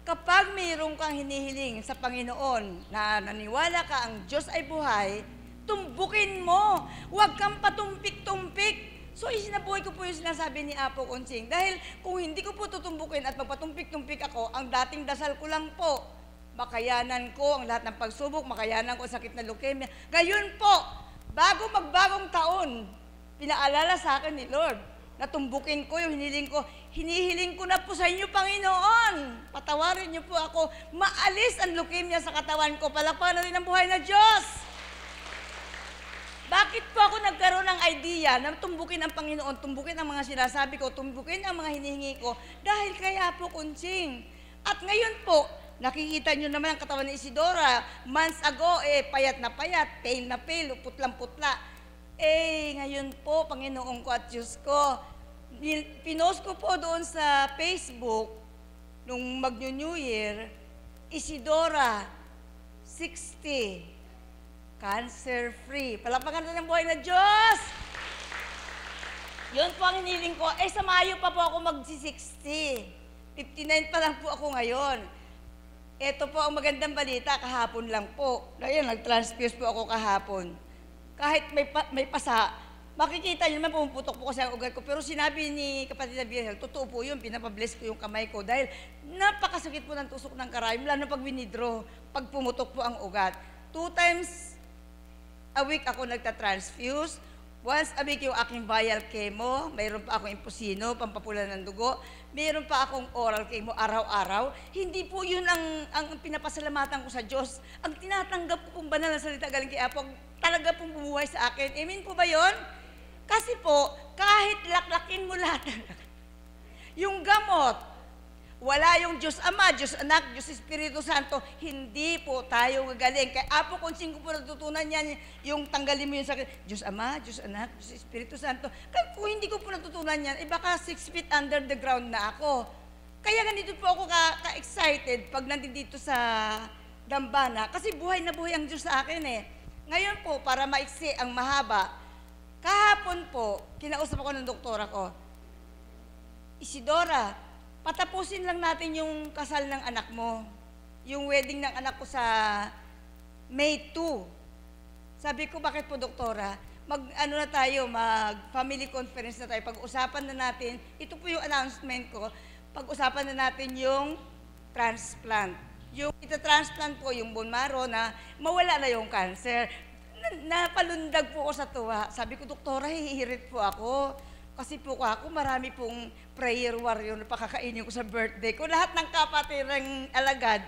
Kapag mayroong kang hinihiling sa Panginoon na naniwala ka ang Diyos ay buhay, tumbukin mo. Huwag kang patumpik-tumpik. So, isinabuhay ko po yung sinasabi ni Apo Konsing. Dahil kung hindi ko po tutumbukin at magpatumpik-tumpik ako, ang dating dasal ko lang po, makayanan ko ang lahat ng pagsubok, makayanan ko ang sakit na leukemia. Ngayon po, bago magbagong taon, pinaalala sa akin ni Lord, natumbukin ko yung hinihiling ko na po sa inyo, Panginoon. Patawarin niyo po ako, maalis ang leukemia sa katawan ko, palakpakan na rin ang buhay na Diyos. Bakit po ako nagkaroon ng idea na tumbukin ang Panginoon, tumbukin ang mga sinasabi ko, tumbukin ang mga hinihingi ko, dahil kaya po Konsing. At ngayon po, nakikita nyo naman ang katawan ni Isidora, months ago, payat na payat, pale na pale, putlang-putla. Ngayon po, Panginoon ko at Diyos ko, pinost ko po doon sa Facebook, nung mag-New Year, Isidora, 60, cancer-free. Palapakan na ng buhay na Diyos! Yun po ang hiniling ko. Sa Mayo pa po ako mag-60. 59 pa lang po ako ngayon. Ito po ang magandang balita, kahapon lang po. Ngayon, nag-transfuse po ako kahapon. Kahit may pasa, makikita nyo naman pumuputok po kasi ang ugat ko. Pero sinabi ni kapatid na Birhel, totoo po yun, pinapabless ko yung kamay ko. Dahil napakasakit po ng tusok ng karayom, lalo pag winidro, pag pumutok po ang ugat. 2 times a week ako nagta-transfuse. Once a week yung aking vial chemo, mayroon pa akong imposino, pampapula ng dugo, mayroon pa akong oral chemo araw-araw. Hindi po yun ang pinapasalamatan ko sa Diyos. Ang tinatanggap ko pong banal na salita galing kay Apo, talaga pong bumuhay sa akin. Amen po ba yun? Kasi po, kahit laklakin mo lahat, yung gamot, wala yung Diyos Ama, Diyos Anak, Diyos Espiritu Santo, hindi po tayo gagaling. Kaya Apo Konsing ko po natutunan yan, yung tanggalin mo yung sakit, Diyos Ama, Diyos Anak, Diyos Espiritu Santo. Kaya kung hindi ko po natutunan yan, baka 6 feet under the ground na ako. Kaya ganito po ako ka-excited pag nandito sa dambana, kasi buhay na buhay ang Diyos sa akin Ngayon po, para maiksi ang mahaba, kahapon po, kinausap ako ng doktora ko, Isidora, patapusin lang natin yung kasal ng anak mo. Yung wedding ng anak ko sa May 2. Sabi ko, bakit po, doktora? Mag-family conference na tayo. Pag-usapan na natin, ito po yung announcement ko, pag-usapan na natin yung transplant. Yung ita-transplant po yung bone marrow na mawala na yung cancer. Napalundag po ako sa tuwa. Sabi ko, doktora, hihirit po ako. Kasi po ako, marami pong prayer warrior na pakakainin ko sa birthday ko. Lahat ng kapatirang alagad,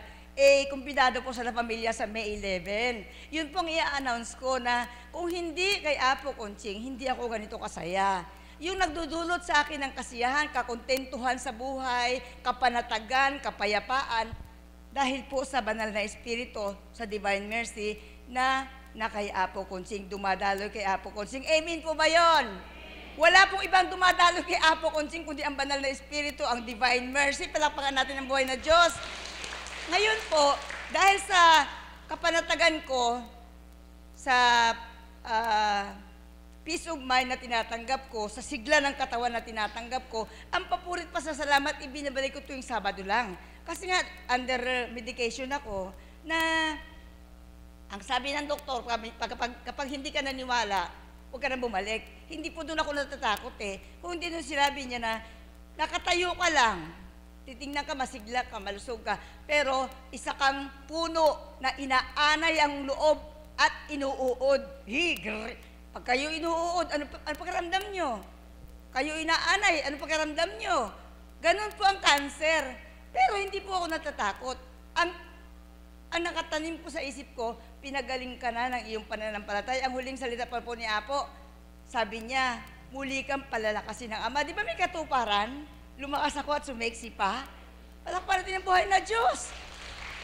kumbinado po sa La Pamilya sa May 11. Yun pong i-announce ko na kung hindi kay Apo Konsing, hindi ako ganito kasaya. Yung nagdudulot sa akin ng kasiyahan, kakontentuhan sa buhay, kapanatagan, kapayapaan, dahil po sa banal na espiritu, sa Divine Mercy, na kay Apo Konsing, dumadaloy kay Apo Konsing. Amen po ba yun? Wala pong ibang dumadalo kay Apo Konsing kundi ang banal na espiritu, ang Divine Mercy. Palakpakan natin ang buhay na Diyos. Ngayon po, dahil sa kapanatagan ko, sa peace of mind na tinatanggap ko, sa sigla ng katawan na tinatanggap ko, ang papurit pa sa salamat, ibinabalik ko tuwing Sabado lang. Kasi nga, under medication ako, na ang sabi ng doktor, kapag hindi ka naniwala, huwag ka na bumalik. Hindi po doon ako natatakot Kung hindi doon sinabi niya na nakatayo ka lang, titingnan ka, masigla ka, malusog ka, pero isa kang puno na inaanay ang loob at inuuod. Pag kayo inuuod, ano pakiramdam nyo? Kayo inaanay, ano pakiramdam nyo? Ganun po ang cancer. Pero hindi po ako natatakot. Ang nakatanim ko sa isip ko, pinagaling ka na ng iyong pananampalataya. Ang huling salita pa po ni Apo, sabi niya, muli kang palalakasin ng Ama. Di ba may katuparan? Lumakas ako at sumeksi pa. Palakparan din ang buhay na Diyos.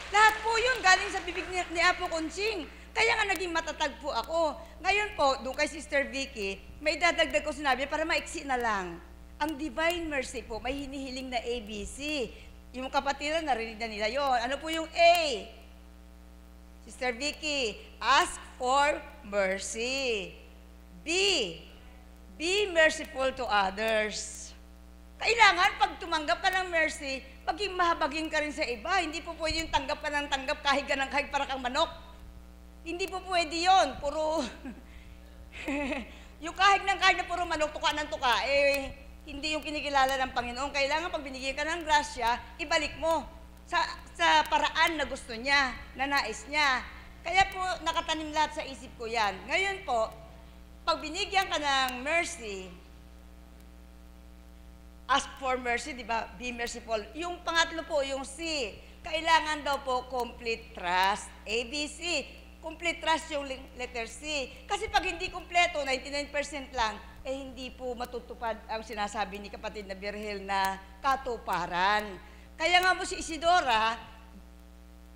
Lahat po yun galing sa bibig ni Apo Conching. Kaya nga naging matatag po ako. Ngayon po, doon kay Sister Vicky, may dadagdag ko sinabi para maiksi na lang. Ang Divine Mercy po, may hinihiling na ABC. Yung kapatiran, narinig na nila yon. Ano po yung A? Sister Vicky, ask for mercy. B, be merciful to others. Kailangan, pag tumanggap ka ng mercy, maging mahabagin ka rin sa iba. Hindi po pwede yung tanggap ka ng tanggap, kahig ka ng kahig para kang manok. Hindi po pwede yon. Puro, yung kahig ng kahig na puro manok, tuka ng tuka, hindi yung kinikilala ng Panginoon. Kailangan pag binigyan ka ng grasya, ibalik mo sa paraan na gusto niya, na nais niya. Kaya po, nakatanim lahat sa isip ko yan. Ngayon po, pag binigyan ka ng mercy, ask for mercy, di ba? Be merciful. Yung pangatlo po, yung C, kailangan daw po complete trust. ABC, complete trust yung letter C. Kasi pag hindi kompleto, 99% lang, hindi po matutupad ang sinasabi ni kapatid na Birhel na katuparan. Kaya nga po si Isidora,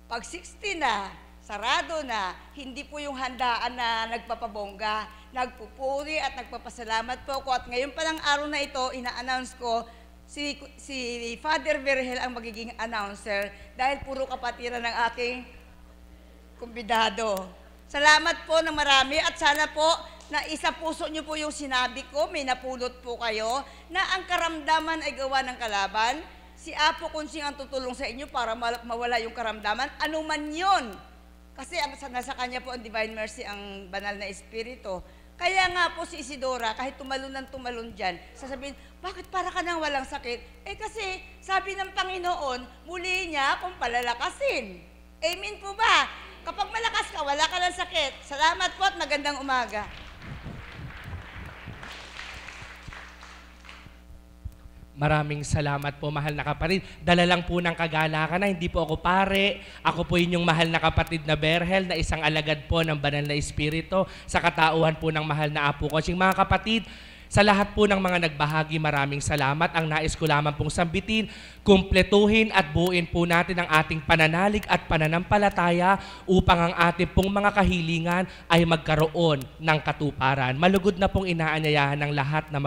pag 60 na, sarado na, hindi po yung handaan na nagpapabongga, nagpupuri at nagpapasalamat po ako. At ngayon palang araw na ito, ina-announce ko, si Father Birhel ang magiging announcer dahil puro kapatiran ng aking kumbidado. Salamat po ng marami at sana po na isa puso niyo po yung sinabi ko, may napulot po kayo, na ang karamdaman ay gawa ng kalaban. Si Apo Conching ang tutulong sa inyo para mawala yung karamdaman, anuman yun. Kasi nasa kanya po ang Divine Mercy, ang banal na Espiritu. Kaya nga po si Isidora, kahit tumalon dyan, sasabihin, bakit para ka nang walang sakit? Kasi sabi ng Panginoon, muli niya akong palalakasin. Amen po ba? Kapag malakas ka, wala ka ng sakit. Salamat po at magandang umaga. Maraming salamat po, mahal na kapatid. Dala lang po ng kagalakan na hindi po ako pare. Ako po inyong mahal na kapatid na Birhel, na isang alagad po ng banal na Espiritu sa katauhan po ng mahal na Apo Conching. Mga kapatid, sa lahat po ng mga nagbahagi, maraming salamat. Ang nais ko lamang pong sambitin, kumpletuhin at buuin po natin ang ating pananalig at pananampalataya upang ang ating pong mga kahilingan ay magkaroon ng katuparan. Malugod na pong inaanyayahan ng lahat na